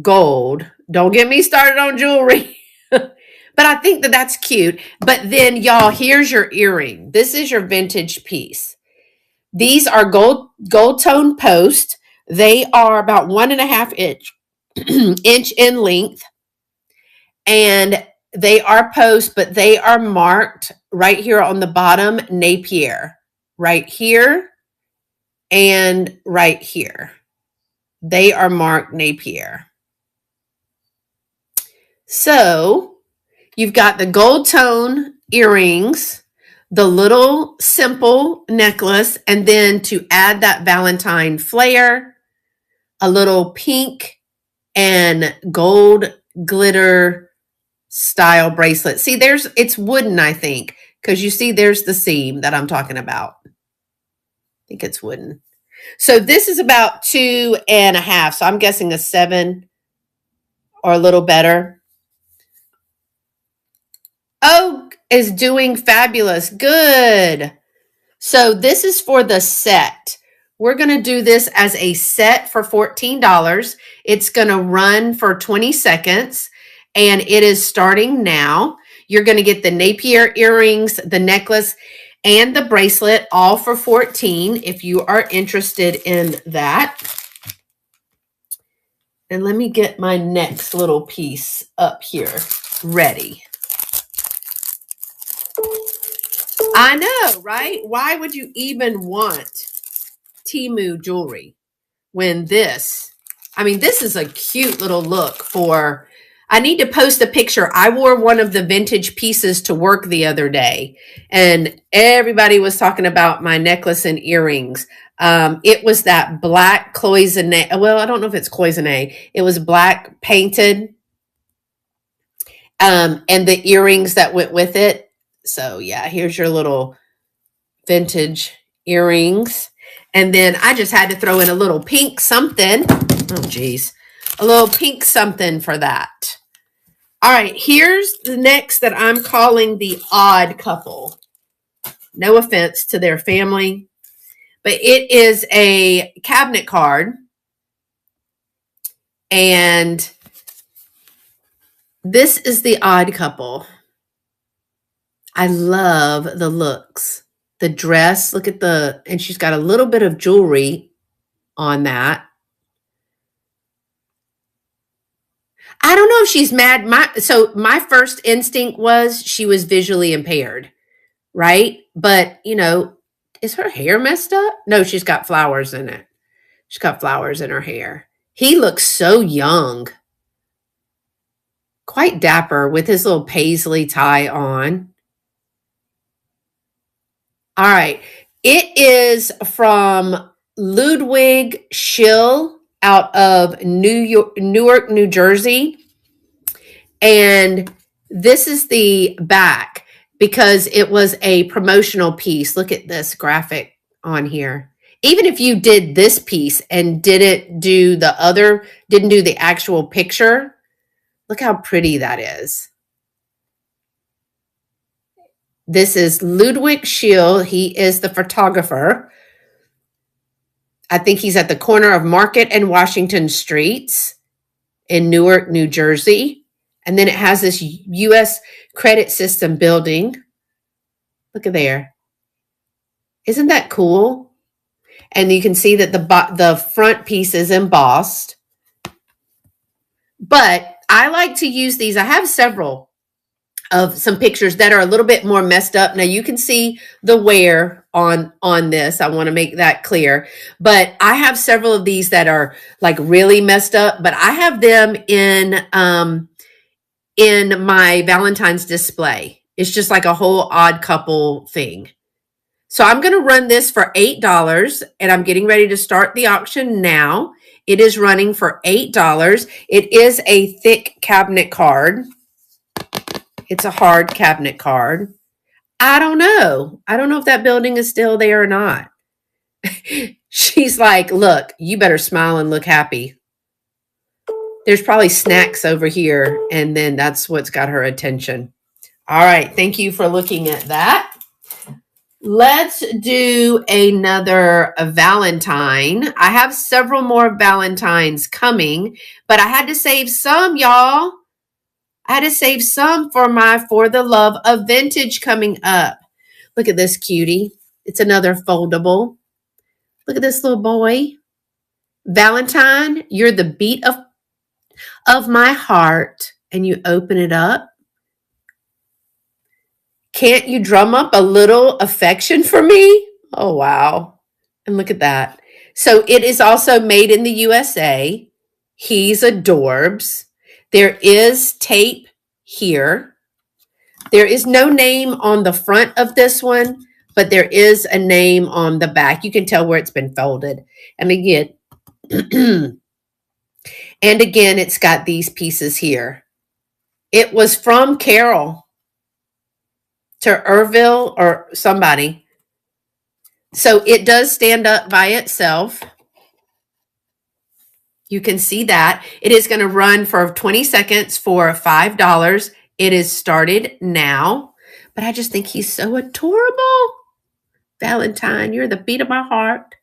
gold. Don't get me started on jewelry. But I think that that's cute. But then, y'all, here's your earring. This is your vintage piece. These are gold tone post. They are about 1.5 inch in length. And they are post, but they are marked right here on the bottom, Napier. Right here and right here. They are marked Napier. So you've got the gold tone earrings, the little simple necklace, and then to add that Valentine flair, a little pink and gold glitter style bracelet. See, it's wooden, I think, because you see there's the seam that I'm talking about. I think it's wooden. So this is about 2.5. So I'm guessing a 7 or a little better. Oh, is doing fabulous. Good. So this is for the set. We're going to do this as a set for $14. It's going to run for 20 seconds and it is starting now. You're going to get the Napier earrings, the necklace, and the bracelet all for $14 if you are interested in that. And let me get my next little piece up here ready. I know, right? Why would you even want Temu jewelry when this is a cute little look for, I need to post a picture. I wore one of the vintage pieces to work the other day and everybody was talking about my necklace and earrings. It was that black cloisonne. Well, I don't know if it's cloisonne. It was black painted. And the earrings that went with it. So yeah, here's your little vintage earrings. And then I just had to throw in a little pink something. Oh, geez. A little pink something for that. All right, here's the next that I'm calling the odd couple. No offense to their family, but it is a cabinet card. And this is the odd couple. I love the looks. The dress, look at and she's got a little bit of jewelry on that. I don't know if she's mad. My first instinct was she was visually impaired, right? But, is her hair messed up? No, she's got flowers in it. She's got flowers in her hair. He looks so young. Quite dapper with his little paisley tie on. All right. It is from Ludwig Schill out of Newark, New Jersey. And this is the back. because it was a promotional piece. Look at this graphic on here. Even if you did this piece and didn't do the actual picture, look how pretty that is. This is Ludwig Schill. He is the photographer. I think he's at the corner of Market and Washington Streets in Newark, New Jersey. And then it has this U.S. credit system building. Look at there. Isn't that cool? And you can see that the front piece is embossed. But I like to use these. I have several of some pictures that are a little bit more messed up. Now you can see the wear on this. I want to make that clear. But I have several of these that are like really messed up, but I have them in my Valentine's display. It's just like a whole odd couple thing. So I'm going to run this for $8, and I'm getting ready to start the auction now. It is running for $8. It is a thick cabinet card. It's a hard cabinet card. I don't know. I don't know if that building is still there or not. She's like, look, you better smile and look happy. There's probably snacks over here, and then that's what's got her attention. All right. Thank you for looking at that. Let's do another Valentine. I have several more Valentines coming, but I had to save some, y'all. I had to save some for my For the Love of Vintage coming up. Look at this cutie. It's another foldable. Look at this little boy. Valentine, you're the beat of my heart. And you open it up. Can't you drum up a little affection for me? Oh, wow. And look at that. So it is also made in the USA. He's adorbs. There is tape here. There is no name on the front of this one, but there is a name on the back. You can tell where it's been folded. And again, it's got these pieces here. It was from Carol to Irville or somebody. So it does stand up by itself. You can see that. It is going to run for 20 seconds for $5. It is started now. But I just think he's so adorable. Valentine, you're the beat of my heart.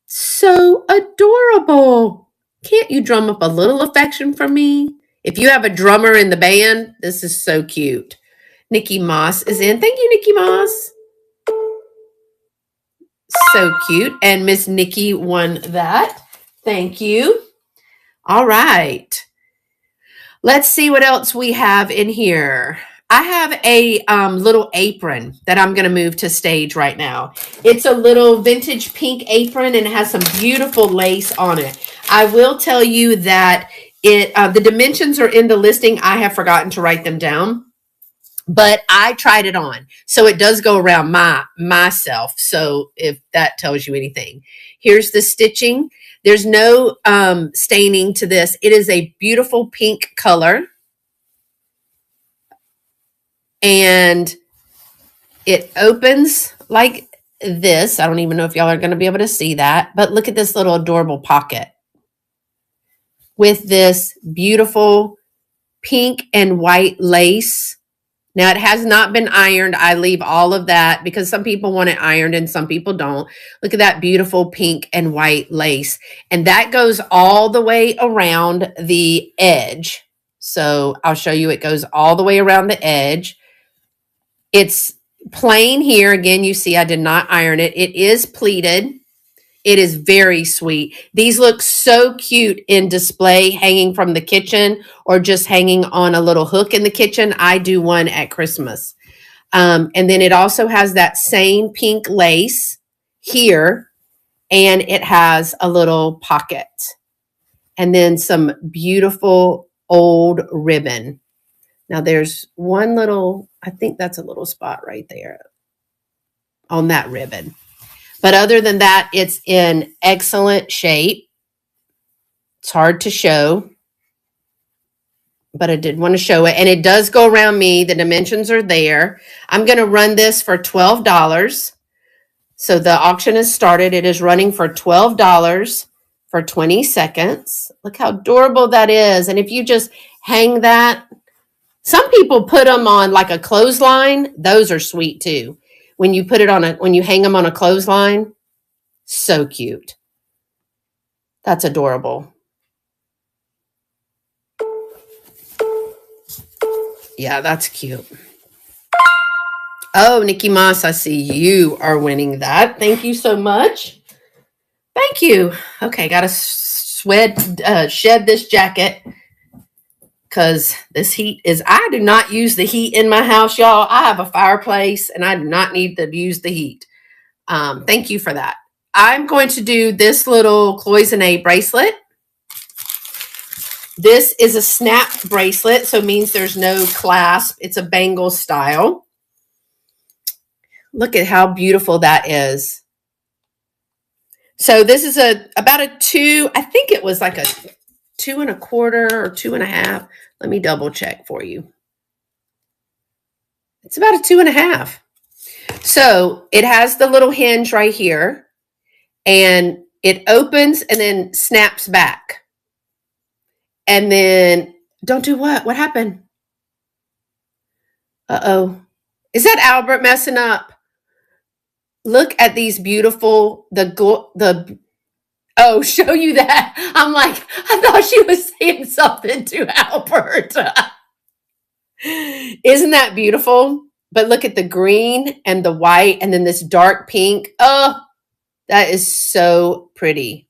So adorable. Can't you drum up a little affection for me? If you have a drummer in the band, this is so cute. Nikki Moss is in. Thank you, Nikki Moss. So cute. And Miss Nikki won that. Thank you. All right. Let's see what else we have in here. I have a little apron that I'm going to move to stage right now. It's a little vintage pink apron and it has some beautiful lace on it. I will tell you that the dimensions are in the listing. I have forgotten to write them down, but I tried it on. So it does go around myself. So if that tells you anything, here's the stitching. There's no staining to this. It is a beautiful pink color. And it opens like this. I don't even know if y'all are going to be able to see that. But look at this little adorable pocket with this beautiful pink and white lace. Now, it has not been ironed. I leave all of that because some people want it ironed and some people don't. Look at that beautiful pink and white lace. And that goes all the way around the edge. So I'll show you. It goes all the way around the edge. It's plain here. Again, you see I did not iron it. It is pleated. It is very sweet. These look so cute in display, hanging from the kitchen or just hanging on a little hook in the kitchen. I do one at Christmas. And then it also has that same pink lace here, and it has a little pocket. And then some beautiful old ribbon. Now there's one little, I think that's a little spot right there on that ribbon. But other than that, it's in excellent shape. It's hard to show. but I did want to show it. And it does go around me. The dimensions are there. I'm going to run this for $12. So the auction has started. It is running for $12 for 20 seconds. Look how adorable that is. And if you just hang that, some people put them on like a clothesline. Those are sweet too. When you put it on when you hang them on a clothesline, so cute. That's adorable. Yeah, that's cute. Oh, Nikki Moss, I see you are winning that. Thank you so much. Thank you. Okay, got to shed this jacket because this heat is, I do not use the heat in my house, y'all. I have a fireplace and I do not need to use the heat. Thank you for that. I'm going to do this little cloisonne bracelet. This is a snap bracelet, so it means there's no clasp. It's a bangle style. Look at how beautiful that is. So this is about a 2, I think it was like a 2 1/4 or 2 1/2. Let me double check for you. It's about a 2 1/2. So it has the little hinge right here and it opens and then snaps back. And then don't do what? What happened? Uh-oh. Is that Albert messing up? Look at these beautiful, oh, show you that. I'm like, I thought she was saying something to Albert. Isn't that beautiful? But look at the green and the white and then this dark pink. Oh, that is so pretty.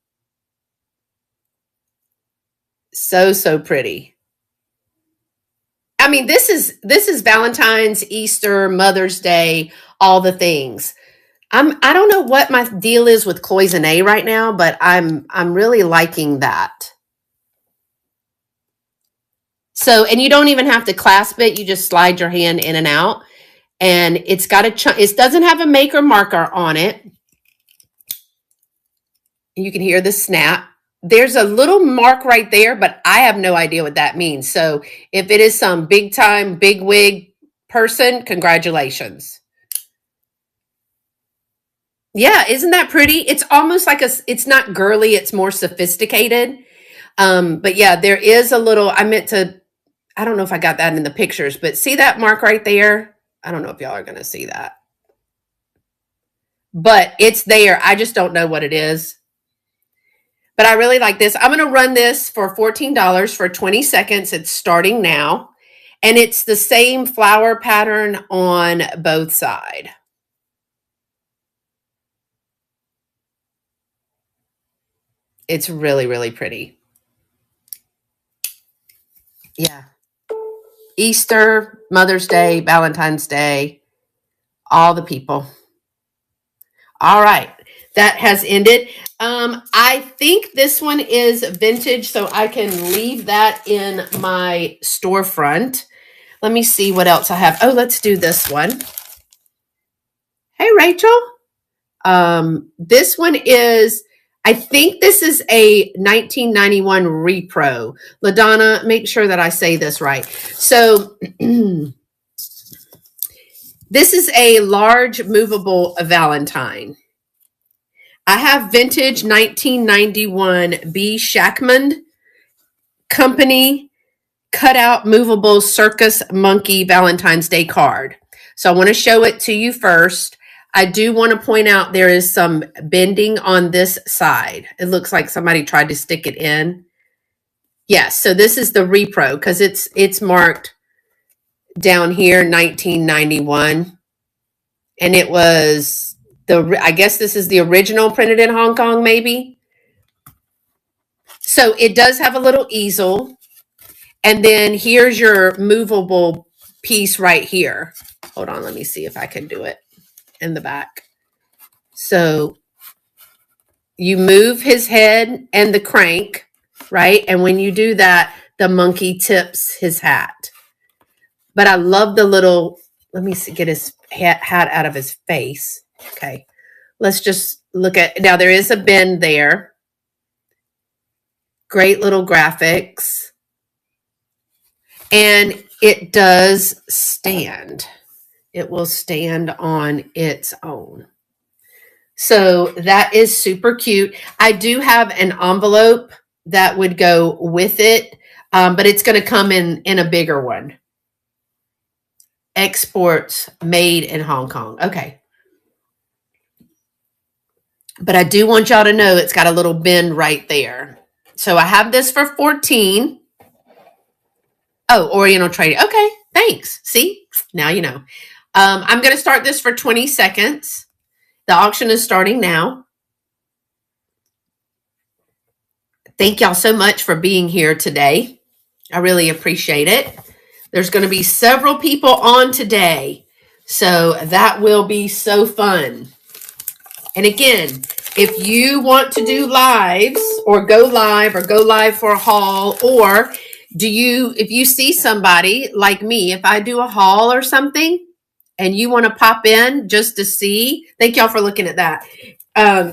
So, so pretty. I mean, this is Valentine's, Easter, Mother's Day, all the things. I don't know what my deal is with cloisonne right now, but I'm really liking that. So, and you don't even have to clasp it. You just slide your hand in and out. And it's got it doesn't have a maker marker on it. You can hear the snap. There's a little mark right there, but I have no idea what that means. So if it is some big time, big wig person, congratulations. Yeah, isn't that pretty? It's almost like it's not girly, it's more sophisticated. But yeah, there is a little, I don't know if I got that in the pictures, but see that mark right there? I don't know if y'all are going to see that. But it's there. I just don't know what it is. But I really like this. I'm going to run this for $14 for 20 seconds. It's starting now. And it's the same flower pattern on both sides. It's really, really pretty. Yeah. Easter, Mother's Day, Valentine's Day, all the people. All right. That has ended. I think this one is vintage, so I can leave that in my storefront. Let me see what else I have. Oh, let's do this one. Hey, Rachel. This one is, I think this is a 1991 repro. LaDonna, make sure that I say this right. So this is a large movable Valentine. I have vintage 1991 B. Shackman Company cutout movable circus monkey Valentine's Day card. So I want to show it to you first. I do want to point out there is some bending on this side. It looks like somebody tried to stick it in. Yes, so this is the repro because it's marked down here 1991. And it was I guess this is the original printed in Hong Kong, maybe. So it does have a little easel. And then here's your movable piece right here. Hold on, let me see if I can do it in the back. So you move his head and the crank, right? And when you do that, the monkey tips his hat. But I love the little, let me see, get his hat out of his face. Okay. Let's just look at, now there is a bend there. Great little graphics. And it does stand. It will stand on its own. So that is super cute. I do have an envelope that would go with it, but it's going to come in a bigger one. Exports made in Hong Kong. Okay. But I do want y'all to know it's got a little bin right there. So I have this for 14. Oh, Oriental Trading. Okay, thanks. See, now you know. I'm going to start this for 20 seconds. The auction is starting now. Thank y'all so much for being here today. I really appreciate it. There's going to be several people on today, so that will be so fun. And again, if you want to do lives or go live for a haul, or if you see somebody like me, if I do a haul or something and you want to pop in just to see, thank y'all for looking at that.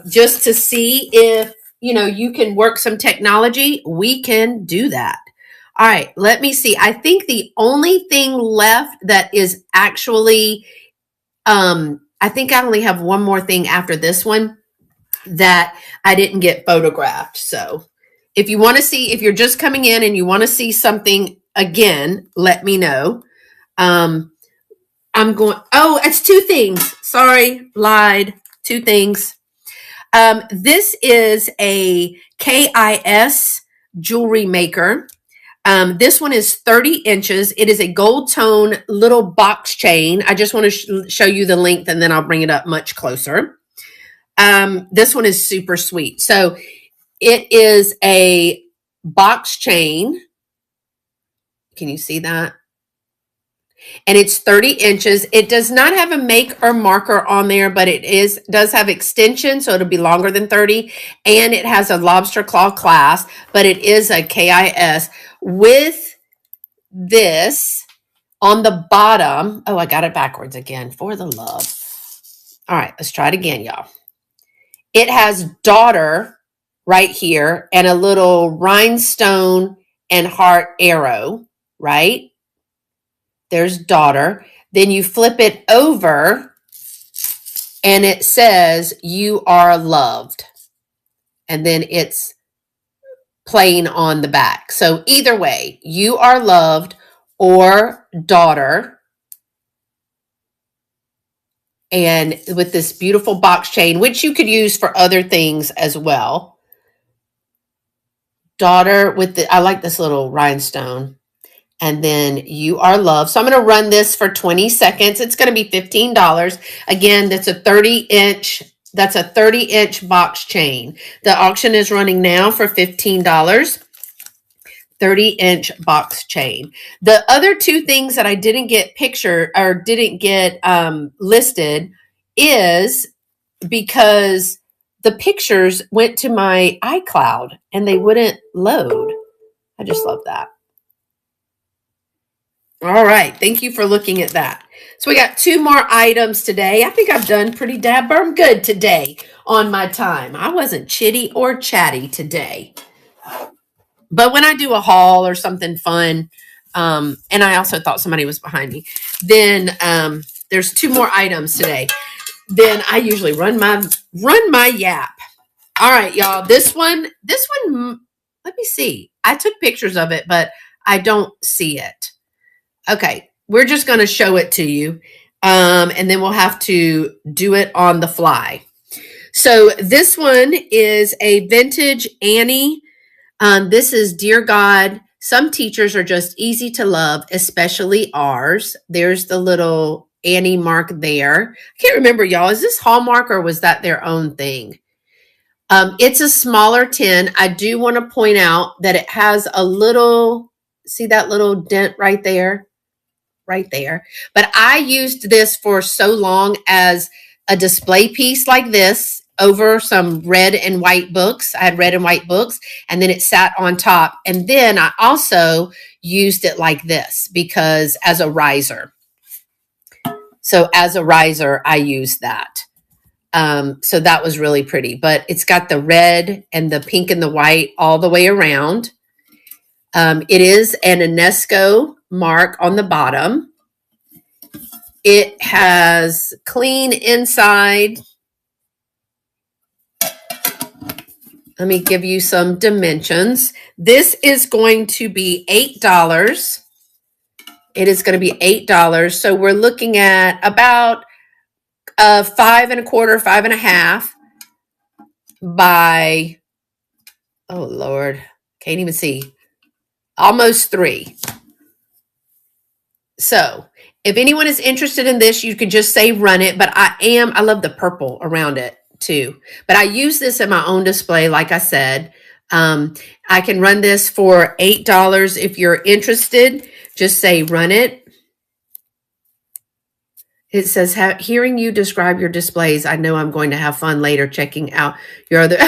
Just to see if, you can work some technology, we can do that. All right, let me see. I think the only thing left that is actually, I think I only have one more thing after this one that I didn't get photographed. So if you want to see, if you're just coming in and you want to see something again, let me know. It's two things. Sorry, lied. Two things. This is a KIS jewelry maker. This one is 30 inches. It is a gold tone little box chain. I just want to show you the length and then I'll bring it up much closer. This one is super sweet. So it is a box chain. Can you see that? And it's 30 inches. It does not have a make or marker on there, but it does have extension, so it'll be longer than 30. And it has a lobster claw clasp, but it is a KIS with this on the bottom. Oh, I got it backwards again, for the love. All right, let's try it again, y'all. It has daughter right here and a little rhinestone and heart arrow, right? There's daughter. Then you flip it over and it says, "You are loved." And then it's plain on the back. So either way, "You are loved" or daughter. And with this beautiful box chain, which you could use for other things as well. Daughter I like this little rhinestone. And then "You are loved." So I'm going to run this for 20 seconds. It's going to be $15. Again, that's a 30-inch. That's a 30-inch box chain. The auction is running now for $15. 30-inch box chain. The other two things that I didn't get listed is because the pictures went to my iCloud and they wouldn't load. I just love that. All right. Thank you for looking at that. So we got two more items today. I think I've done pretty dab-burn good today on my time. I wasn't chitty or chatty today. But when I do a haul or something fun, and I also thought somebody was behind me, then there's two more items today. Then I usually run my yap. All right, y'all. This one, let me see. I took pictures of it, but I don't see it. Okay, we're just going to show it to you, and then we'll have to do it on the fly. So this one is a vintage Annie. This is "Dear God, some teachers are just easy to love, especially ours." There's the little Annie mark there. I can't remember, y'all. Is this Hallmark or was that their own thing? It's a smaller tin. I do want to point out that it has a little, see that little dent right there? Right there. But I used this for so long as a display piece like this over some red and white books. I had red and white books, and then it sat on top. And then I also used it like this because as a riser. So as a riser, I used that. So that was really pretty, but it's got the red and the pink and the white all the way around. It is an UNESCO mark on the bottom. It has clean inside. Let me give you some dimensions. This is going to be $8. It is going to be $8. So we're looking at about 5 1/4, 5 1/2 by, oh Lord, can't even see, almost 3. So if anyone is interested in this, you could just say run it, but I love the purple around it too. But I use this in my own display, like I said. I can run this for $8. If you're interested, just say run it. It says, hearing you describe your displays, I know I'm going to have fun later checking out your other.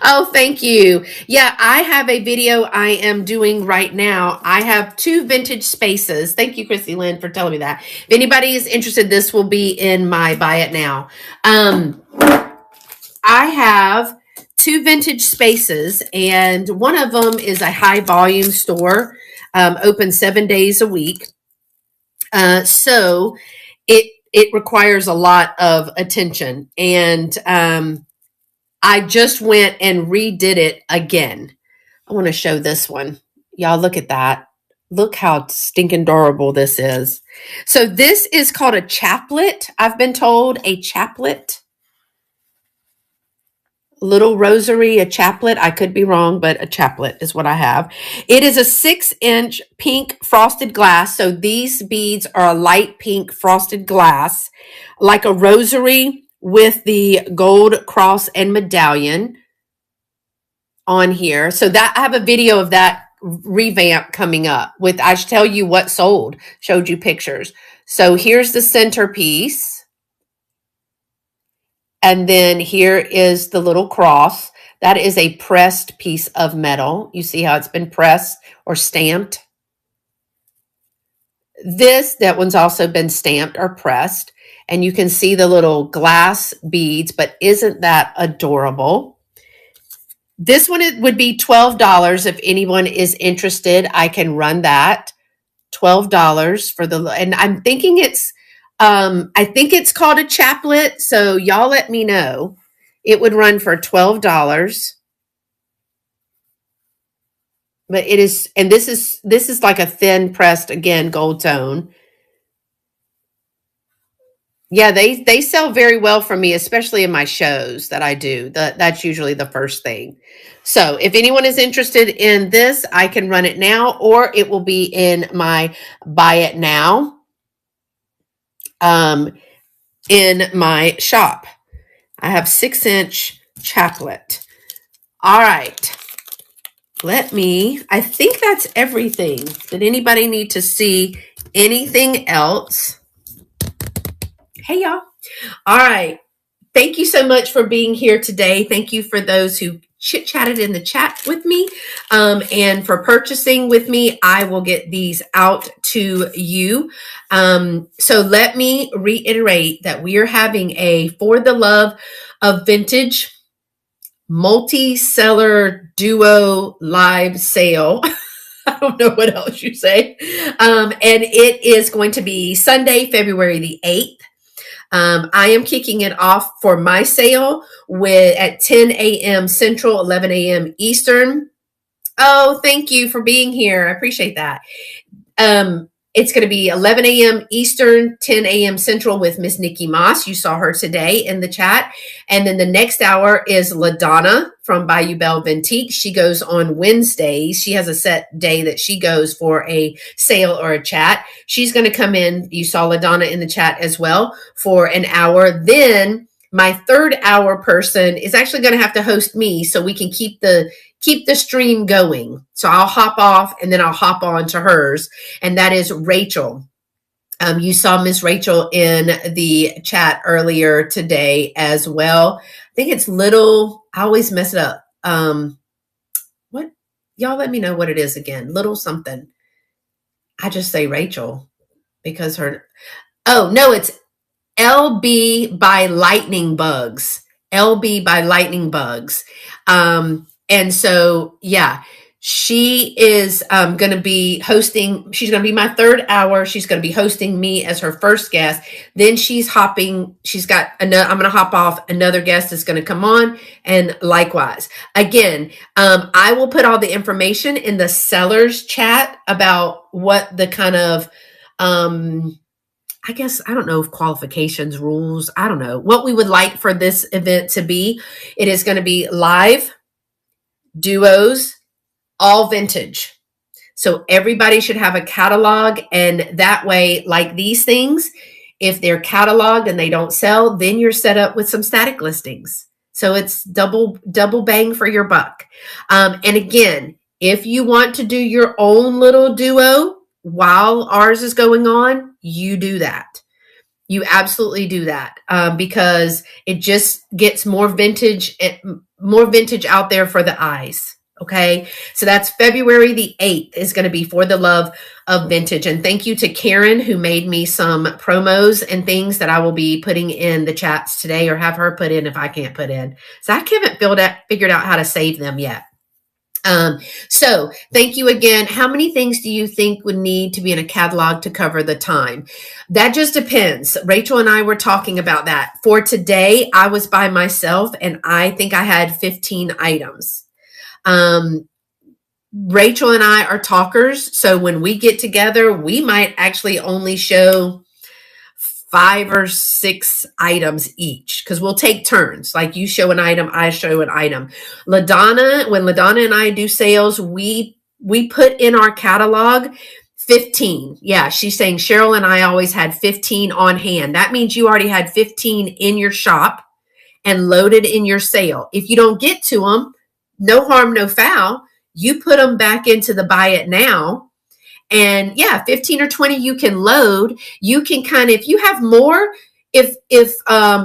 Oh, thank you. Yeah, I have a video I am doing right now. I have 2 vintage spaces. Thank you, Chrissy Lynn, for telling me that. If anybody is interested, this will be in my Buy It Now. I have 2 vintage spaces, and one of them is a high volume store, open 7 days a week. So it requires a lot of attention. And I just went and redid it again. I want to show this one. Y'all look at that. Look how stinking adorable this is. So this is called a chaplet. I've been told a chaplet. Little rosary, a chaplet. I could be wrong, but a chaplet is what I have. It is a 6-inch pink frosted glass. So these beads are a light pink frosted glass, like a rosary with the gold cross and medallion on here. So that I have a video of that revamp coming up with, I should tell you what sold, showed you pictures. So here's the centerpiece. And then here is the little cross. That is a pressed piece of metal. You see how it's been pressed or stamped? That one's also been stamped or pressed. And you can see the little glass beads, but isn't that adorable? This one would be $12 if anyone is interested. I can run that. $12 for the, and I'm thinking I think it's called a chaplet. So y'all let me know. It would run for $12. But it is, and this is like a thin pressed, again, gold tone. Yeah, they sell very well for me, especially in my shows that I do. That's usually the first thing. So if anyone is interested in this, I can run it now, or it will be in my Buy It Now in my shop. I have 6-inch chaplet. All right. I think that's everything. Did anybody need to see anything else? Hey, y'all. All right. Thank you so much for being here today. Thank you for those who chit-chatted in the chat with me and for purchasing with me. I will get these out to you. So let me reiterate that we are having a For the Love of Vintage multi-seller duo live sale. I don't know what else you say. And it is going to be Sunday, February the 8th. I am kicking it off for my sale at 10 a.m. Central, 11 a.m. Eastern. Oh, thank you for being here. I appreciate that. It's going to be 11 a.m. Eastern, 10 a.m. Central with Miss Nikki Moss. You saw her today in the chat. And then the next hour is LaDonna from Bayou Belle Ventique. She goes on Wednesdays. She has a set day that she goes for a sale or a chat. She's going to come in. You saw LaDonna in the chat as well for an hour. Then my third hour person is actually going to have to host me so we can keep the stream going. So I'll hop off and then I'll hop on to hers. And that is Rachel. You saw Miss Rachel in the chat earlier today as well. I think it's little, I always mess it up. What? Y'all let me know what it is again. Little something. I just say Rachel because it's LB by Lightning Bugs. LB by Lightning Bugs. And so, yeah, She is going to be hosting. She's going to be my third hour. She's going to be hosting me as her first guest. Then she's hopping. She's got another. I'm going to hop off. Another guest is going to come on, and likewise. Again, I will put all the information in the sellers chat about what the kind of I guess, I don't know if qualifications, rules, I don't know what we would like for this event to be. It is going to be live, duos, all vintage. So everybody should have a catalog. And that way, like these things, if they're cataloged and they don't sell, then you're set up with some static listings. So it's double bang for your buck. And again, if you want to do your own little duo while ours is going on, you do that. You absolutely do that because it just gets more vintage out there for the eyes. Okay. So that's February the 8th is going to be for the love of vintage. And thank you to Karen who made me some promos and things that I will be putting in the chats today or have her put in if I can't put in. So I haven't figured out how to save them yet. So thank you again. How many things do you think would need to be in a catalog to cover the time? That just depends. Rachel and I were talking about that. For today, I was by myself and I think I had 15 items. Rachel and I are talkers. So when we get together, we might actually only show 5 or 6 items each because we'll take turns. Like you show an item, I show an item. When LaDonna and I do sales, we put in our catalog 15. Yeah, she's saying Cheryl and I always had 15 on hand. That means you already had 15 in your shop and loaded in your sale. If you don't get to them, no harm, no foul. You put them back into the buy it now. And yeah, 15 or 20 you can load. You can kind of, if you have more, if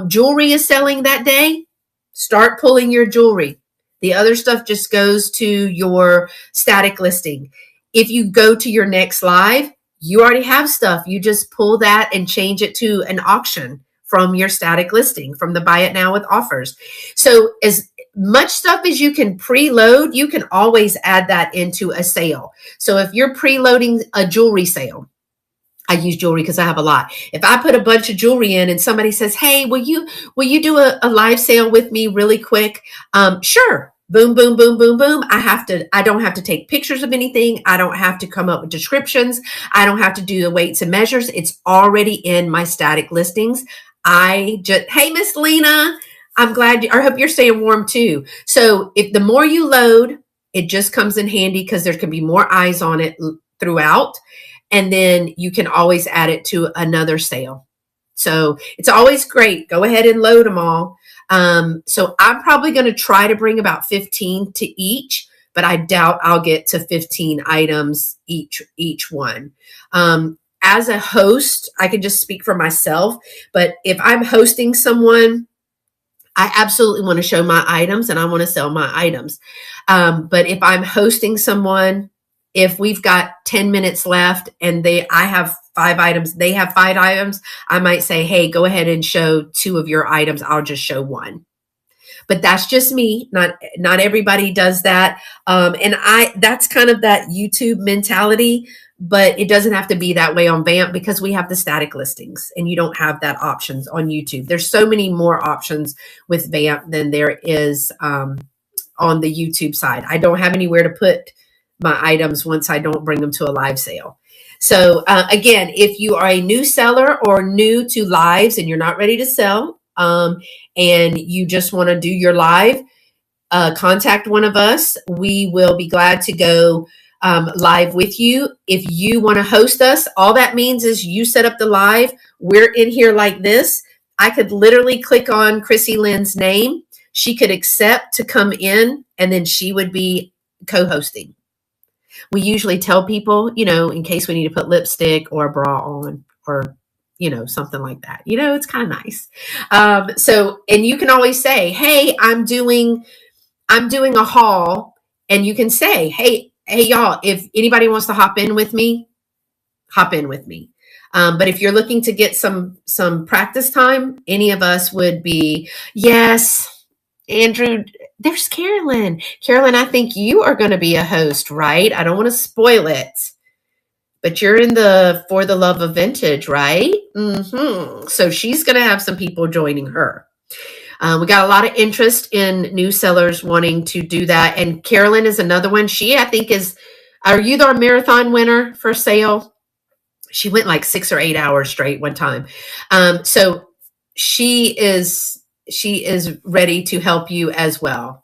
jewelry is selling that day, start pulling your jewelry. The other stuff just goes to your static listing. If you go to your next live, you already have stuff. You just pull that and change it to an auction from your static listing, from the buy it now with offers. So as much stuff as you can preload, you can always add that into a sale. So if you're preloading a jewelry sale, I use jewelry because I have a lot. If I put a bunch of jewelry in and somebody says, hey, will you do a live sale with me really quick? Sure. Boom, boom, boom, boom, boom. I don't have to take pictures of anything. I don't have to come up with descriptions. I don't have to do the weights and measures. It's already in my static listings. Hey, Miss Lena, I'm glad, I hope you're staying warm too. So if the more you load, it just comes in handy because there can be more eyes on it throughout. And then you can always add it to another sale. So it's always great. Go ahead and load them all. So I'm probably going to try to bring about 15 to each, but I doubt I'll get to 15 items each one. As a host, I can just speak for myself, but if I'm hosting someone, I absolutely want to show my items and I want to sell my items. But if I'm hosting someone, if we've got 10 minutes left and I have 5 items, they have 5 items, I might say, hey, go ahead and show 2 of your items. I'll just show 1. But that's just me. Not everybody does that. And that's kind of that YouTube mentality, but it doesn't have to be that way on VAMP because we have the static listings and you don't have that options on YouTube. There's so many more options with VAMP than there is on the YouTube side. I don't have anywhere to put my items once I don't bring them to a live sale. So again, if you are a new seller or new to lives and you're not ready to sell and you just want to do your live, contact one of us. We will be glad to go live with you. If you want to host us, all that means is you set up the live. We're in here like this. I could literally click on Chrissy Lynn's name. She could accept to come in and then she would be co-hosting. We usually tell people, in case we need to put lipstick or a bra on or, something like that. It's kind of nice. And you can always say, hey, I'm doing a haul, and you can say, hey, y'all, if anybody wants to hop in with me, hop in with me. But if you're looking to get some practice time, any of us would be, yes, Andrew, there's Carolyn. Carolyn, I think you are going to be a host, right? I don't want to spoil it, but you're in the For the Love of Vintage, right? So she's going to have some people joining her. We got a lot of interest in new sellers wanting to do that. And Carolyn is another one. She, I think, are you the marathon winner for sale? She went like 6 or 8 hours straight one time. So she is ready to help you as well.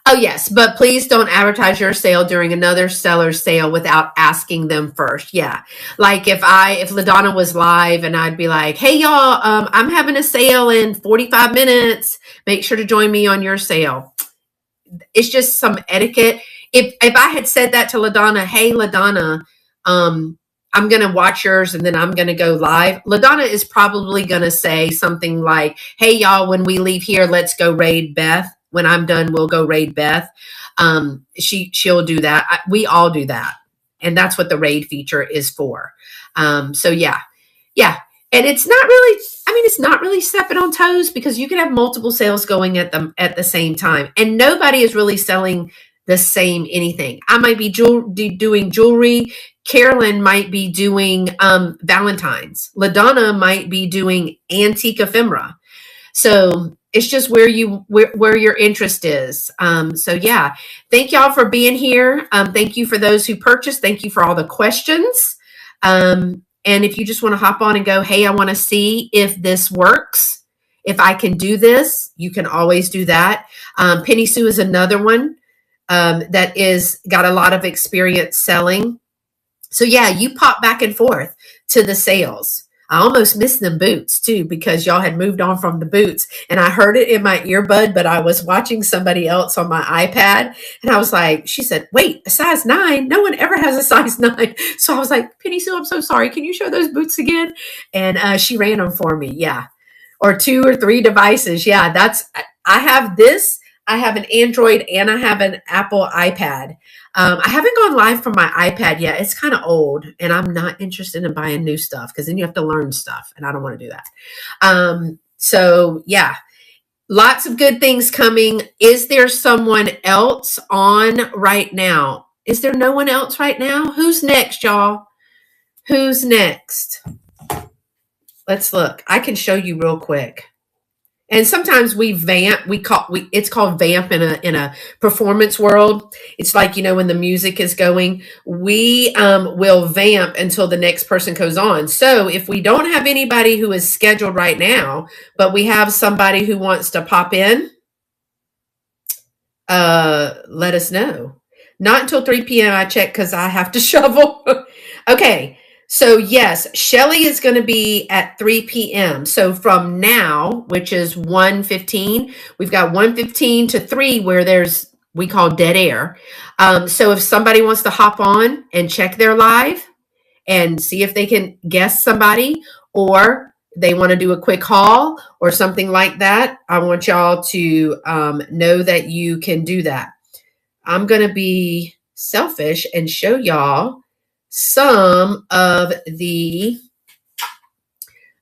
Oh, yes, but please don't advertise your sale during another seller's sale without asking them first. Yeah. Like if LaDonna was live and I'd be like, hey, y'all, I'm having a sale in 45 minutes. Make sure to join me on your sale. It's just some etiquette. If I had said that to LaDonna, hey, LaDonna, I'm going to watch yours and then I'm going to go live. LaDonna is probably going to say something like, hey, y'all, when we leave here, let's go raid Beth. When I'm done, we'll go raid Beth. She'll do that. We all do that. And that's what the raid feature is for. So yeah. And it's not really stepping on toes because you can have multiple sales going at the same time. And nobody is really selling the same anything. I might be doing jewelry. Carolyn might be doing Valentine's. LaDonna might be doing antique ephemera. So it's just where your interest is. So yeah, thank y'all for being here. Thank you for those who purchased. Thank you for all the questions. And if you just want to hop on and go, hey, I want to see if this works. If I can do this, you can always do that. Penny Sue is another one that is got a lot of experience selling. So yeah, you pop back and forth to the sales. I almost missed them boots too because y'all had moved on from the boots and I heard it in my earbud, but I was watching somebody else on my iPad and I was like, she said, wait, a size 9? No one ever has a size 9. So I was like, Penny Sue, I'm so sorry. Can you show those boots again? And she ran them for me. Yeah. Or 2 or 3 devices. Yeah. I have this. I have an Android and I have an Apple iPad. I haven't gone live from my iPad yet. It's kind of old and I'm not interested in buying new stuff because then you have to learn stuff and I don't want to do that. So yeah, lots of good things coming. Is there someone else on right now? Is there no one else right now? Who's next, y'all? Who's next? Let's look. I can show you real quick. And sometimes we vamp. It's called vamp in a performance world. It's like, when the music is going, we will vamp until the next person goes on. So if we don't have anybody who is scheduled right now, but we have somebody who wants to pop in, let us know. Not until 3 p.m. I check because I have to shovel. Okay. So yes, Shelly is going to be at 3 p.m. So from now, which is 1:15, we've got 1:15 to 3 where we call dead air. So if somebody wants to hop on and check their live and see if they can guess somebody or they want to do a quick haul or something like that, I want y'all to know that you can do that. I'm going to be selfish and show y'all some of the,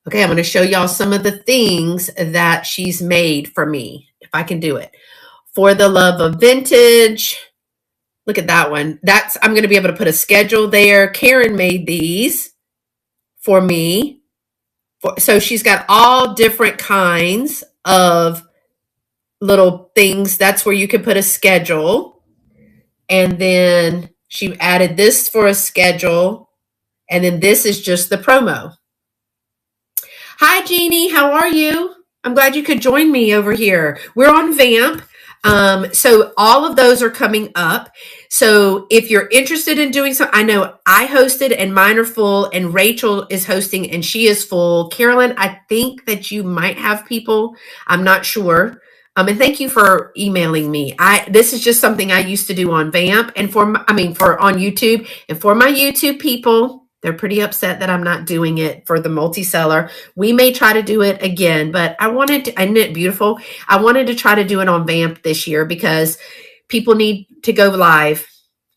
okay, I'm going to show y'all some of the things that she's made for me, if I can do it. For the Love of Vintage. Look at that one. I'm going to be able to put a schedule there. Karen made these for me. So she's got all different kinds of little things. That's where you can put a schedule. And then she added this for a schedule. And then this is just the promo. Hi, Jeannie. How are you? I'm glad you could join me over here. We're on VAMP. So all of those are coming up. So if you're interested in doing something, I know I hosted and mine are full and Rachel is hosting and she is full. Carolyn, I think that you might have people. I'm not sure. And thank you for emailing me. This is just something I used to do on VAMP and for on YouTube. And for my YouTube people, they're pretty upset that I'm not doing it for the multi-seller. We may try to do it again, but isn't it beautiful? I wanted to try to do it on VAMP this year because people need to go live.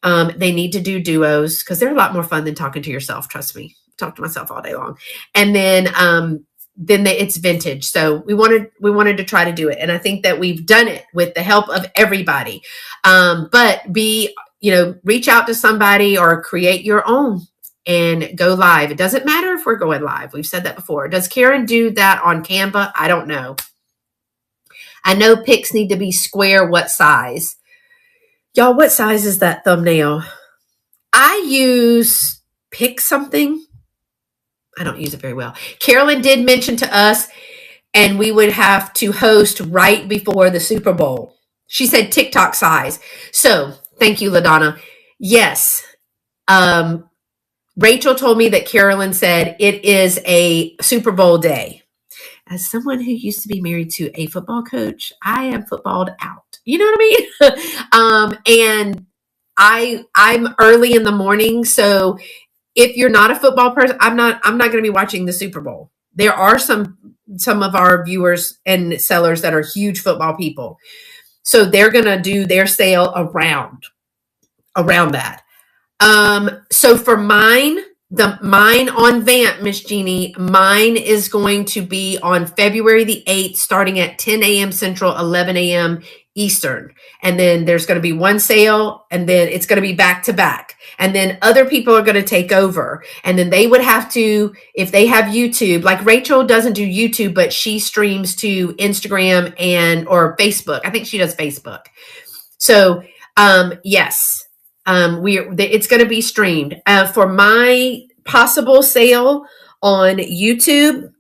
They need to do duos because they're a lot more fun than talking to yourself. Trust me. Talk to myself all day long. And then then it's vintage. So we wanted to try to do it, and I think that we've done it with the help of everybody. But reach out to somebody or create your own and go live. It doesn't matter if we're going live. We've said that before. Does Karen do that on Canva? I don't know. I know pics need to be square. What size? Y'all, what size is that thumbnail? I use pick something. I don't use it very well. Carolyn did mention to us, and we would have to host right before the Super Bowl. She said TikTok size. So thank you, LaDonna. Yes. Rachel told me that Carolyn said it is a Super Bowl day. As someone who used to be married to a football coach, I am footballed out. You know what I mean? And I'm early in the morning, so if you're not a football person, I'm not going to be watching the Super Bowl. There are some of our viewers and sellers that are huge football people, so they're going to do their sale around that. So for mine on VAMP, Miss Jeannie, mine is going to be on February the 8th, starting at 10 a.m. Central, 11 a.m. Eastern. And then there's going to be one sale, and then it's going to be back to back. And then other people are going to take over. And then they would have to, if they have YouTube, like Rachel doesn't do YouTube, but she streams to Instagram or Facebook. I think she does Facebook. So, yes. It's going to be streamed. For my possible sale on YouTube,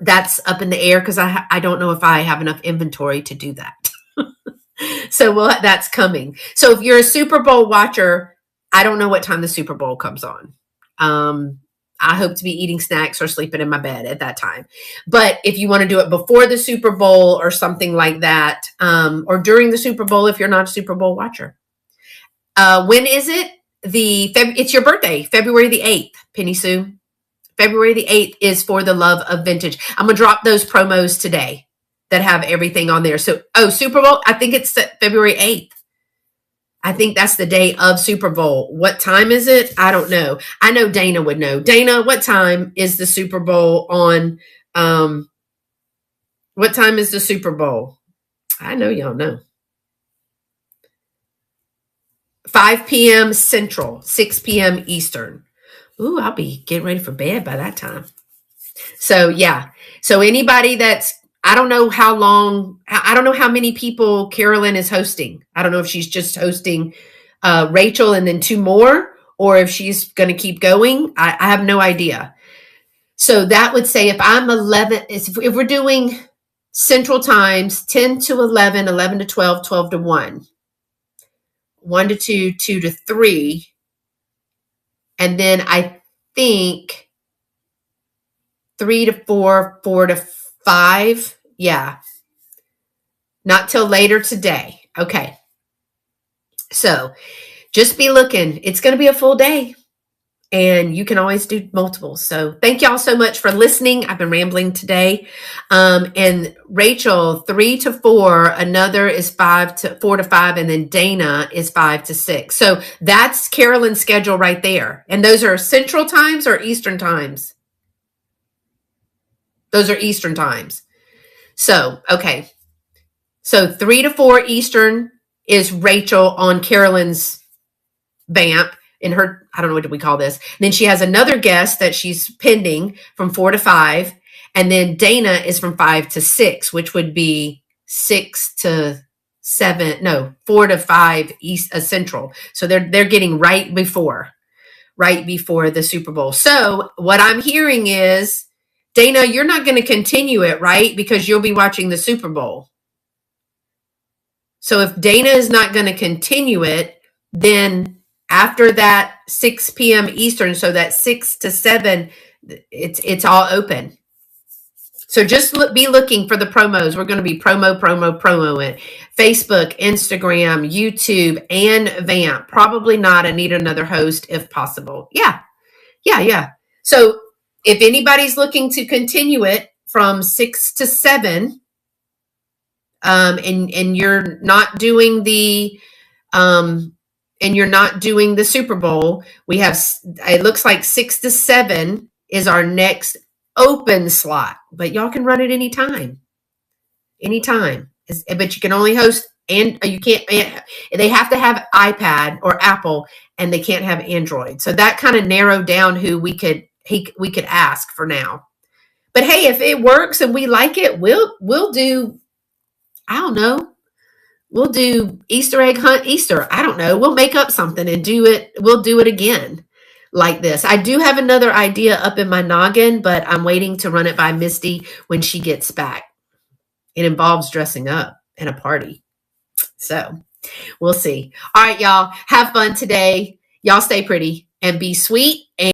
that's up in the air because I don't know if I have enough inventory to do that. So that's coming. So if you're a Super Bowl watcher, I don't know what time the Super Bowl comes on. I hope to be eating snacks or sleeping in my bed at that time. But if you want to do it before the Super Bowl or something like that, or during the Super Bowl, if you're not a Super Bowl watcher. When is it? It's your birthday, February the 8th, Penny Sue. February the 8th is for the love of vintage. I'm going to drop those promos today that have everything on there. So, Super Bowl, I think it's February 8th. I think that's the day of Super Bowl. What time is it? I don't know. I know Dana would know. Dana, what time is the Super Bowl on? What time is the Super Bowl? I know y'all know. 5 p.m. Central, 6 p.m. Eastern. Ooh, I'll be getting ready for bed by that time. So, yeah. So anybody I don't know how long, I don't know how many people Carolyn is hosting. I don't know if she's just hosting Rachel and then 2 more, or if she's going to keep going. I have no idea. So that would say if I'm 11, if we're doing Central Times, 10 to 11, 11 to 12, 12 to 1. 1 to 2, 2 to 3. And then I think 3 to 4, 4 to 5. Yeah. Not till later today. Okay. So just be looking. It's going to be a full day. And you can always do multiples. So thank y'all so much for listening. I've been rambling today. And Rachel, 3 to 4, another is 4 to 5, and then Dana is 5 to 6. So that's Carolyn's schedule right there. And those are Central Times or Eastern Times? Those are Eastern Times. So, okay. So 3 to 4 Eastern is Rachel on Carolyn's VAMP. In her, I don't know, what do we call this? And then she has another guest that she's pending from 4 to 5. And then Dana is from 5 to 6, which would be 6 to 7, no, 4 to 5 East Central. So they're getting right before the Super Bowl. So what I'm hearing is, Dana, you're not going to continue it, right? Because you'll be watching the Super Bowl. So if Dana is not going to continue it, then after that 6 p.m. Eastern, so that 6 to 7, it's all open. So just be looking for the promos. We're going to be promo in Facebook, Instagram, YouTube, and VAMP. Probably not. I need another host if possible. Yeah. So if anybody's looking to continue it from 6 to 7, and you're not doing the Super Bowl, we have, it looks like 6 to 7 is our next open slot, but y'all can run it anytime. Anytime. But you can only host, and you can't, they have to have iPad or Apple, and they can't have Android. So that kind of narrowed down who we could ask for now. But hey, if it works and we like it, we'll do, I don't know, we'll do Easter egg hunt Easter. I don't know. We'll make up something and do it. We'll do it again like this. I do have another idea up in my noggin, but I'm waiting to run it by Misty when she gets back. It involves dressing up and a party. So we'll see. All right, y'all. Have fun today. Y'all stay pretty and be sweet. And